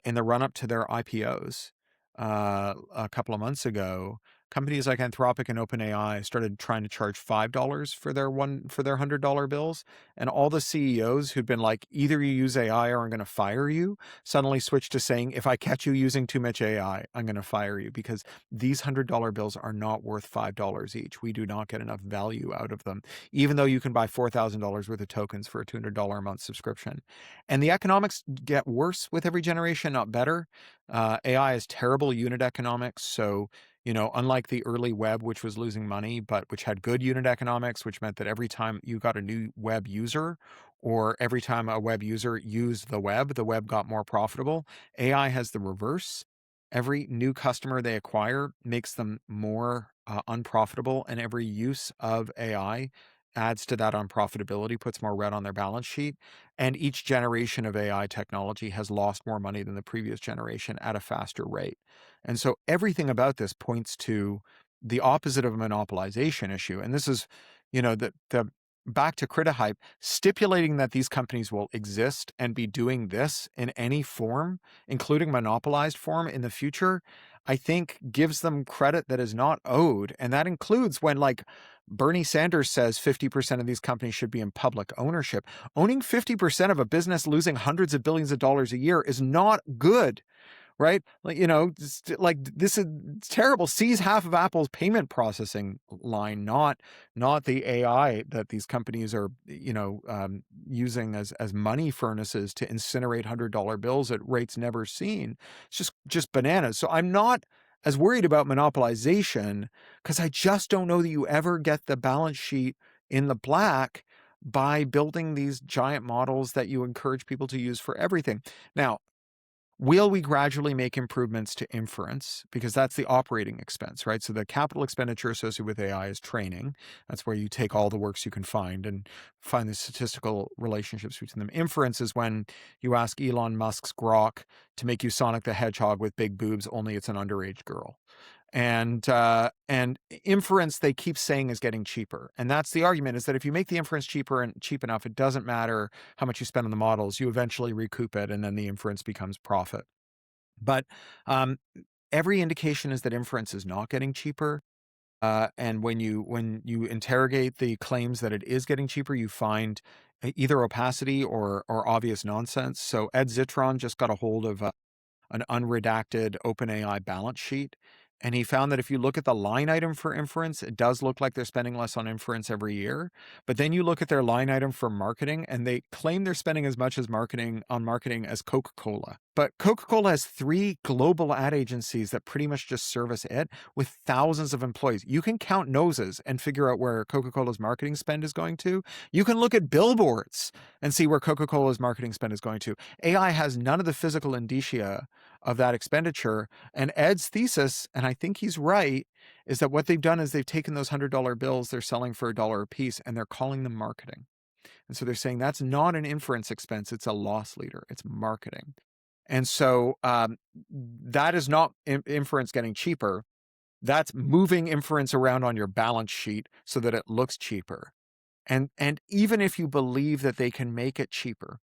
in the run up to their IPOs a couple of months ago, companies like Anthropic and OpenAI started trying to charge $5 for their $100 bills, and all the CEOs who'd been like, either you use AI or I'm going to fire you, suddenly switched to saying, if I catch you using too much AI, I'm going to fire you, because these $100 bills are not worth $5 each. We do not get enough value out of them, even though you can buy $4,000 worth of tokens for a $200 a month subscription. And the economics get worse with every generation, not better. AI is terrible unit economics. So, unlike the early web, which was losing money, but which had good unit economics, which meant that every time you got a new web user, or every time a web user used the web got more profitable. AI has the reverse. Every new customer they acquire makes them more unprofitable, and every use of AI adds to that unprofitability, puts more red on their balance sheet. And each generation of AI technology has lost more money than the previous generation at a faster rate. And so everything about this points to the opposite of a monopolization issue. And this is, the back to CritiHype, stipulating that these companies will exist and be doing this in any form, including monopolized form in the future, I think gives them credit that is not owed. And that includes when, like, Bernie Sanders says 50% of these companies should be in public ownership. Owning 50% of a business losing hundreds of billions of dollars a year is not good. Right? Like, like, this is terrible. Seize half of Apple's payment processing line, not the AI that these companies are, using as money furnaces to incinerate $100 bills at rates never seen. It's just bananas. So I'm not as worried about monopolization, because I just don't know that you ever get the balance sheet in the black by building these giant models that you encourage people to use for everything. Now, will we gradually make improvements to inference? Because that's the operating expense, right? So the capital expenditure associated with AI is training. That's where you take all the works you can find and find the statistical relationships between them. Inference is when you ask Elon Musk's Grok to make you Sonic the Hedgehog with big boobs, only it's an underage girl. And inference, they keep saying, is getting cheaper. And that's the argument, is that if you make the inference cheaper and cheap enough, it doesn't matter how much you spend on the models, you eventually recoup it, and then the inference becomes profit. But every indication is that inference is not getting cheaper. And when you interrogate the claims that it is getting cheaper, you find either opacity or obvious nonsense. So Ed Zitron just got a hold of an unredacted OpenAI balance sheet. And he found that if you look at the line item for inference, it does look like they're spending less on inference every year. But then you look at their line item for marketing, and they claim they're spending as much as marketing as Coca-Cola. But Coca-Cola has 3 global ad agencies that pretty much just service it with thousands of employees. You can count noses and figure out where Coca-Cola's marketing spend is going to. You can look at billboards and see where Coca-Cola's marketing spend is going to. AI has none of the physical indicia of that expenditure. And Ed's thesis, and I think he's right, is that what they've done is they've taken those $100 bills they're selling for $1 a piece, and they're calling them marketing. And so they're saying that's not an inference expense, it's a loss leader, it's marketing. And so that is not inference getting cheaper. That's moving inference around on your balance sheet so that it looks cheaper. And even if you believe that they can make it cheaper,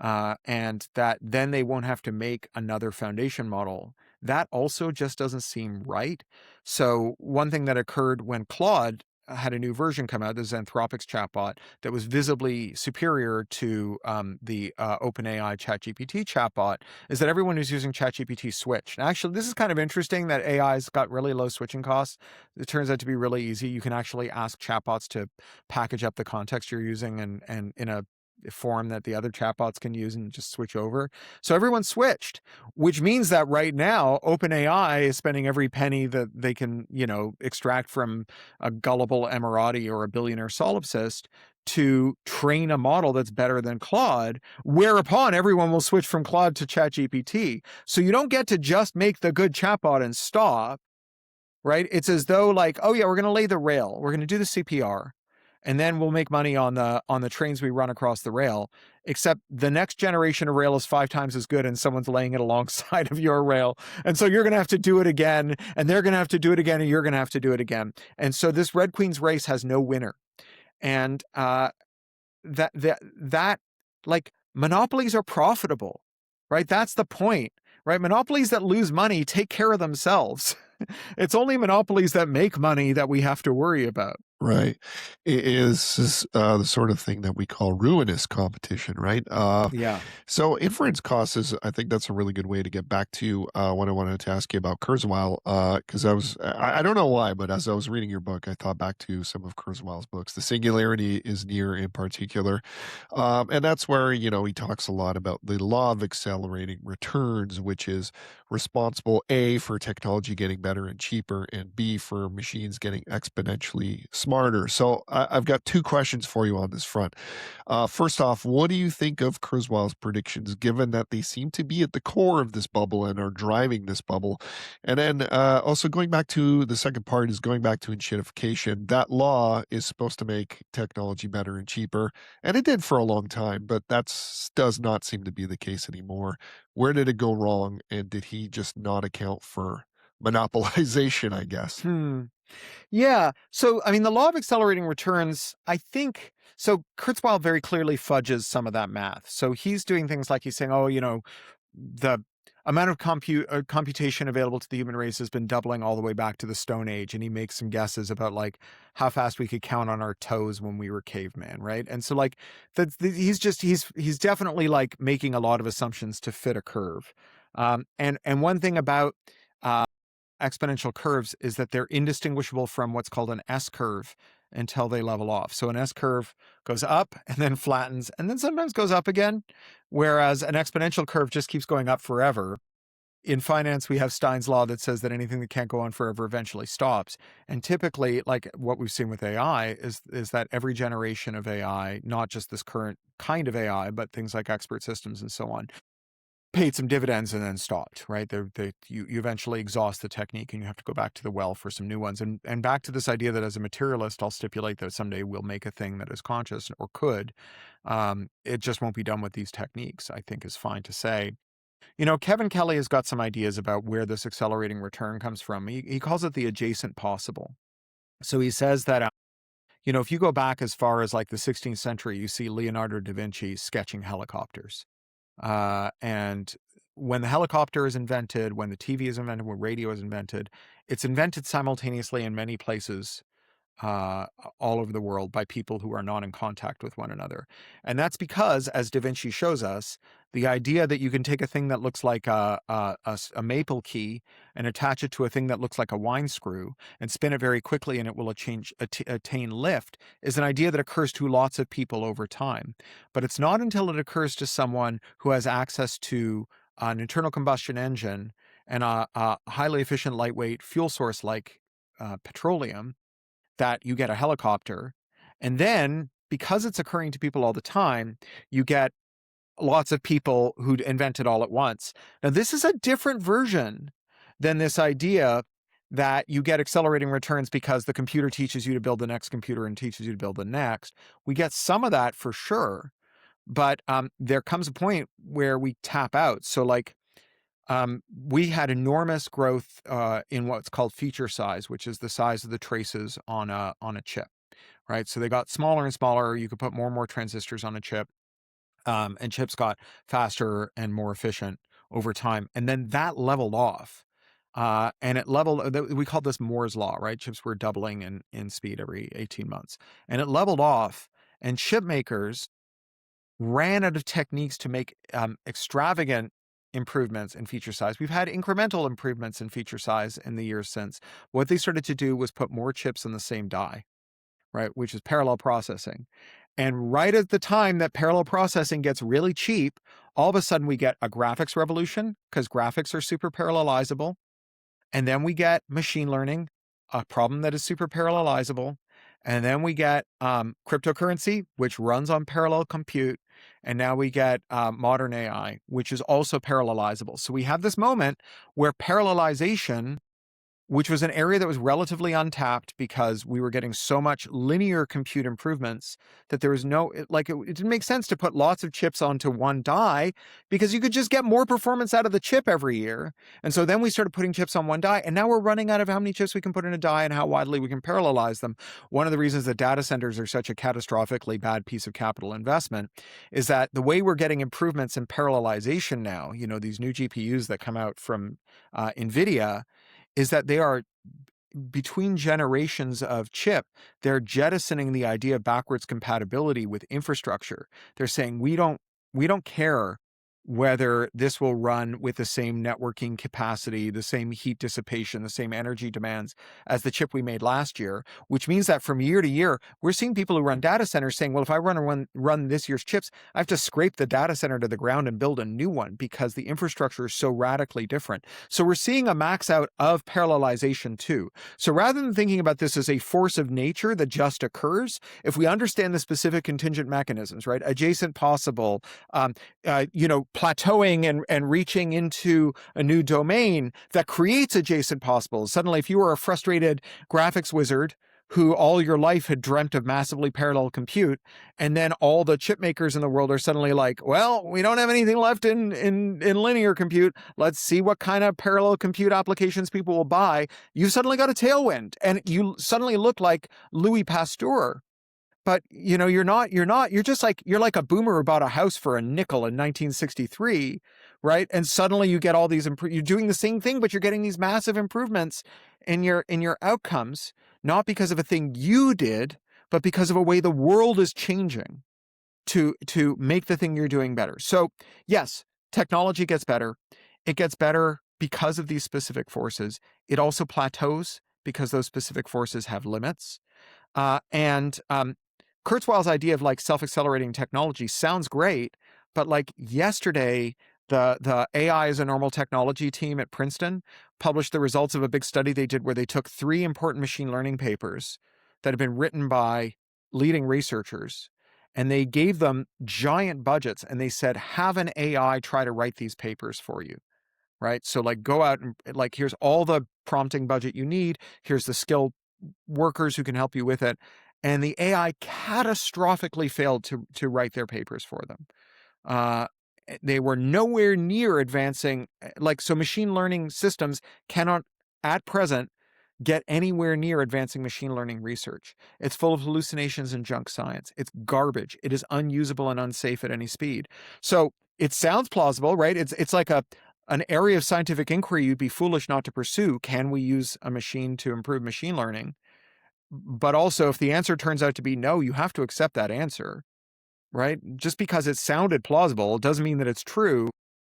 and that then they won't have to make another foundation model, that also just doesn't seem right. So one thing that occurred when Claude had a new version come out, this Anthropic's chatbot, that was visibly superior to the OpenAI ChatGPT chatbot, is that everyone who's using ChatGPT switched. And actually, this is kind of interesting that AI's got really low switching costs. It turns out to be really easy. You can actually ask chatbots to package up the context you're using and in a form that the other chatbots can use and just switch over. So everyone switched, which means that right now OpenAI is spending every penny that they can, extract from a gullible Emirati or a billionaire solipsist to train a model that's better than Claude, whereupon everyone will switch from Claude to ChatGPT. So you don't get to just make the good chatbot and stop, right? It's as though like, oh yeah, we're going to lay the rail. We're going to do the CPR. And then we'll make money on the trains we run across the rail, except the next generation of rail is 5 times as good and someone's laying it alongside of your rail. And so you're going to have to do it again, and they're going to have to do it again, and you're going to have to do it again. And so this Red Queen's race has no winner. And that like monopolies are profitable, right? That's the point, right? Monopolies that lose money take care of themselves. It's only monopolies that make money that we have to worry about. Right. It is the sort of thing that we call ruinous competition, right? Yeah. So inference costs is, I think that's a really good way to get back to what I wanted to ask you about Kurzweil, because I don't know why, but as I was reading your book, I thought back to some of Kurzweil's books. The Singularity is Near in particular. And that's where, he talks a lot about the law of accelerating returns, which is responsible, A, for technology getting better and cheaper, and B, for machines getting exponentially smarter. So I've got 2 questions for you on this front. First off, what do you think of Kurzweil's predictions, given that they seem to be at the core of this bubble and are driving this bubble? And then also going back to the second part is going back to enshittification. That law is supposed to make technology better and cheaper, and it did for a long time, but that does not seem to be the case anymore. Where did it go wrong, and did he just not account for monopolization, I guess? Yeah. So, I mean, the law of accelerating returns, I think, so Kurzweil very clearly fudges some of that math. So he's doing things like he's saying, oh, the amount of computation available to the human race has been doubling all the way back to the Stone Age. And he makes some guesses about like how fast we could count on our toes when we were caveman, right? And so like he's definitely like making a lot of assumptions to fit a curve. And one thing about exponential curves is that they're indistinguishable from what's called an S-curve until they level off. So an S-curve goes up and then flattens and then sometimes goes up again, whereas an exponential curve just keeps going up forever. In finance, we have Stein's law that says that anything that can't go on forever eventually stops. And typically, like what we've seen with AI, is that every generation of AI, not just this current kind of AI, but things like expert systems and so on, paid some dividends and then stopped, right? You eventually exhaust the technique and you have to go back to the well for some new ones. And back to this idea that as a materialist, I'll stipulate that someday we'll make a thing that is conscious or could. It just won't be done with these techniques, I think is fine to say. Kevin Kelly has got some ideas about where this accelerating return comes from. He calls it the adjacent possible. So he says that, if you go back as far as like the 16th century, you see Leonardo da Vinci sketching helicopters. And when the helicopter is invented, when the TV is invented, when radio is invented, it's invented simultaneously in many places uh, all over the world by people who are not in contact with one another. And that's because, as Da Vinci shows us, the idea that you can take a thing that looks like a maple key and attach it to a thing that looks like a wine screw and spin it very quickly and it will attain lift is an idea that occurs to lots of people over time. But it's not until it occurs to someone who has access to an internal combustion engine and a highly efficient, lightweight fuel source like petroleum that you get a helicopter. And then, because it's occurring to people all the time, you get lots of people who invent it all at once. Now, this is a different version than this idea that you get accelerating returns because the computer teaches you to build the next computer and teaches you to build the next. We get some of that for sure, but there comes a point where we tap out. So like, we had enormous growth in what's called feature size, which is the size of the traces on a chip, right? So they got smaller and smaller. You could put more and more transistors on a chip, and chips got faster and more efficient over time. And then that leveled off. And it leveled, we called this Moore's Law, right? Chips were doubling in speed every 18 months. And it leveled off, and chip makers ran out of techniques to make extravagant improvements in feature size. We've had incremental improvements in feature size in the years since. What they started to do was put more chips in the same die, right? Which is parallel processing. And right at the time that parallel processing gets really cheap, all of a sudden we get a graphics revolution because graphics are super parallelizable. And then we get machine learning, a problem that is super parallelizable. And then we get cryptocurrency, which runs on parallel compute. And now we get modern AI, which is also parallelizable. So we have this moment where parallelization, which was an area that was relatively untapped because we were getting so much linear compute improvements that there was it didn't make sense to put lots of chips onto one die because you could just get more performance out of the chip every year. And so then we started putting chips on one die, and now we're running out of how many chips we can put in a die and how widely we can parallelize them. One of the reasons that data centers are such a catastrophically bad piece of capital investment is that the way we're getting improvements in parallelization now, these new GPUs that come out from NVIDIA, is that they are, between generations of chip, they're jettisoning the idea of backwards compatibility with infrastructure. They're saying we don't care whether this will run with the same networking capacity, the same heat dissipation, the same energy demands as the chip we made last year, which means that from year to year, we're seeing people who run data centers saying, well, if I run this year's chips, I have to scrape the data center to the ground and build a new one because the infrastructure is so radically different. So we're seeing a max out of parallelization too. So rather than thinking about this as a force of nature that just occurs, if we understand the specific contingent mechanisms, right, adjacent possible, plateauing and reaching into a new domain that creates adjacent possibles. Suddenly, if you were a frustrated graphics wizard who all your life had dreamt of massively parallel compute, and then all the chip makers in the world are suddenly like, well, we don't have anything left in linear compute. Let's see what kind of parallel compute applications people will buy. You've suddenly got a tailwind, and you suddenly look like Louis Pasteur. But you're like a boomer who bought a house for a nickel in 1963, right? And suddenly you get all these you're doing the same thing, but you're getting these massive improvements in your outcomes, not because of a thing you did, but because of a way the world is changing to make the thing you're doing better. So yes, technology gets better. It gets better because of these specific forces. It also plateaus because those specific forces have limits. And Kurzweil's idea of like self-accelerating technology sounds great, but like yesterday, the AI is a normal technology team at Princeton published the results of a big study they did where they took 3 important machine learning papers that had been written by leading researchers, and they gave them giant budgets, and they said, have an AI try to write these papers for you. Right? So like go out and like, here's all the prompting budget you need. Here's the skilled workers who can help you with it. And the AI catastrophically failed to write their papers for them. They were nowhere near advancing. So machine learning systems cannot at present get anywhere near advancing machine learning research. It's full of hallucinations and junk science. It's garbage. It is unusable and unsafe at any speed. So it sounds plausible, right? It's like an area of scientific inquiry you'd be foolish not to pursue. Can we use a machine to improve machine learning? But also, if the answer turns out to be no, you have to accept that answer, right? Just because it sounded plausible doesn't mean that it's true.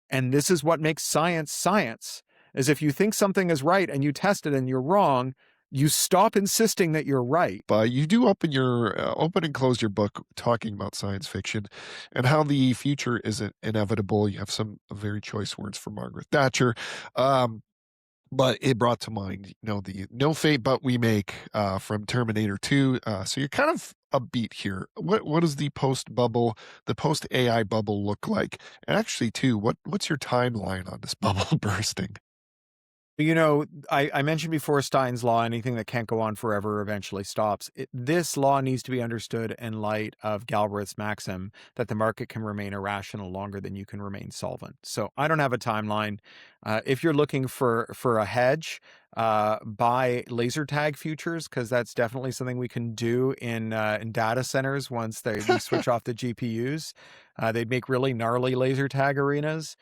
And this is what makes science science, is if you think something is right and you test it and you're wrong, you stop insisting that you're right. But you do open and close your book talking about science fiction and how the future isn't inevitable. You have some very choice words from Margaret Thatcher. But it brought to mind, the "No Fate But We Make" from Terminator 2. So you're kind of upbeat here. What does the post AI bubble look like? And actually, too, what's your timeline on this bubble bursting? I mentioned before Stein's law, anything that can't go on forever eventually stops. This law needs to be understood in light of Galbraith's maxim that the market can remain irrational longer than you can remain solvent. So I don't have a timeline. If you're looking for a hedge, buy laser tag futures, because that's definitely something we can do in data centers once we switch off the GPUs. They'd make really gnarly laser tag arenas.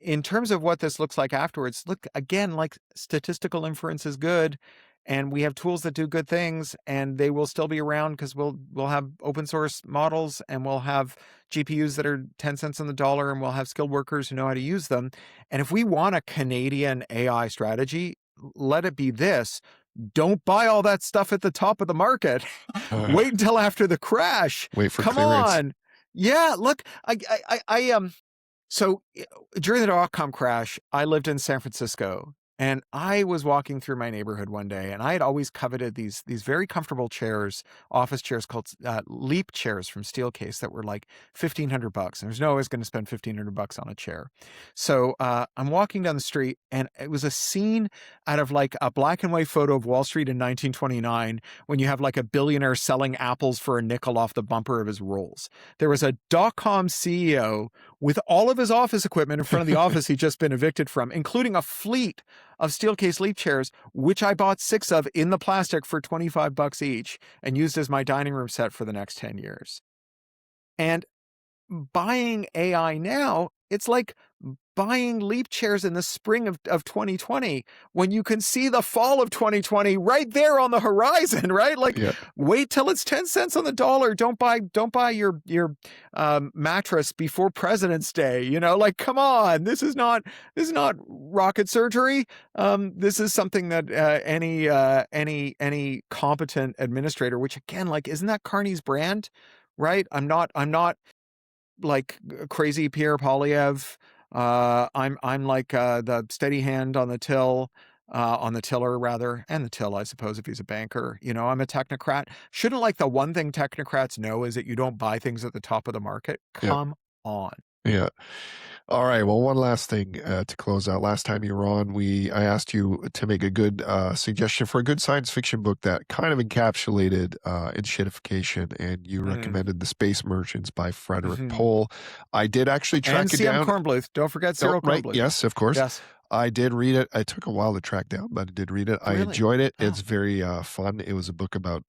In terms of what this looks like afterwards, look, again, like statistical inference is good, and we have tools that do good things, and they will still be around because we'll have open source models, and we'll have GPUs that are 10 cents on the dollar, and we'll have skilled workers who know how to use them. And if we want a Canadian AI strategy, let it be this: don't buy all that stuff at the top of the market. Wait until after the crash. Wait for Come clearance. on. Yeah, look, So during the dot-com crash, I lived in San Francisco, and I was walking through my neighborhood one day, and I had always coveted these very comfortable chairs, office chairs called Leap chairs from Steelcase that were like $1,500, and there's no way I was going to spend $1,500 on a chair. So I'm walking down the street, and it was a scene out of like a black and white photo of Wall Street in 1929, when you have like a billionaire selling apples for a nickel off the bumper of his Rolls. There was a dot-com CEO with all of his office equipment in front of the office he'd just been evicted from, including a fleet of Steelcase Leap chairs, which I bought 6 of in the plastic for $25 each and used as my dining room set for the next 10 years. And buying AI now, it's like buying Leap chairs in the spring of 2020, when you can see the fall of 2020 right there on the horizon, right? Like, Yeah. Wait till it's 10 cents on the dollar. Don't buy your mattress before President's Day. Like, come on, this is not rocket surgery. This is something that any competent administrator, which again, like, isn't that Carney's brand, right? I'm not like crazy Pierre Polyev. I'm like the steady hand on the till, on the tiller rather, and the till, I suppose, if he's a banker. I'm a technocrat. Shouldn't like the one thing technocrats know is that you don't buy things at the top of the market? Come on. Yeah. All right. Well, one last thing to close out. Last time you were on, I asked you to make a good suggestion for a good science fiction book that kind of encapsulated enshittification, and you recommended The Space Merchants by Frederick Pohl. I did actually track it down. And C.M. Kornbluth. Don't forget Cyril Kornbluth. Right. Yes, of course. Yes. I did read it. It took a while to track down, but I did read it. Really? I enjoyed it. Oh. It's very fun. It was a book about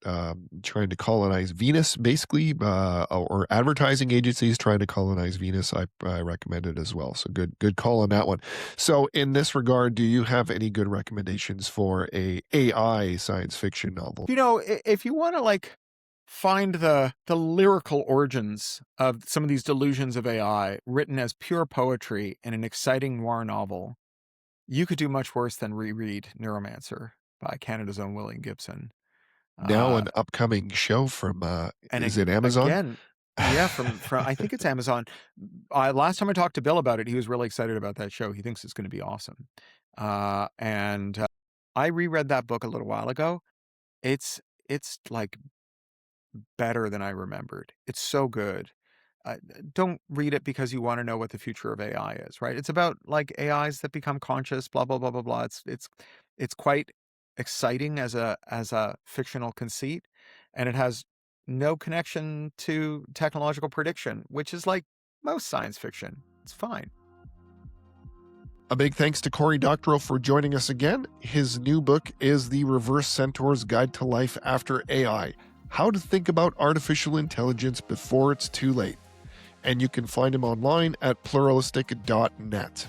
trying to colonize Venus, basically, or advertising agencies trying to colonize Venus. I recommend it as well. So good call on that one. So in this regard, do you have any good recommendations for a AI science fiction novel? If you want to like find the lyrical origins of some of these delusions of AI written as pure poetry in an exciting noir novel, you could do much worse than reread Neuromancer by Canada's own William Gibson. Now an upcoming show from, is it Amazon? Again, yeah, from I think it's Amazon. Last time I talked to Bill about it, he was really excited about that show. He thinks it's going to be awesome. And I reread that book a little while ago. It's like better than I remembered. It's so good. Don't read it because you want to know what the future of AI is, right? It's about like AIs that become conscious, blah blah blah blah blah. It's quite exciting as a fictional conceit, and it has no connection to technological prediction, which is like most science fiction. It's fine. A big thanks to Cory Doctorow for joining us again. His new book is The Reverse Centaur's Guide to Life After AI: How to Think About Artificial Intelligence Before It's Too Late. And you can find him online at pluralistic.net.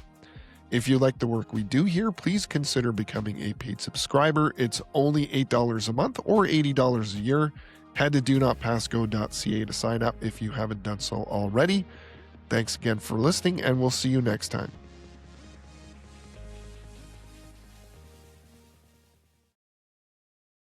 If you like the work we do here, please consider becoming a paid subscriber. It's only $8 a month or $80 a year. Head to donotpassgo.ca to sign up if you haven't done so already. Thanks again for listening, and we'll see you next time.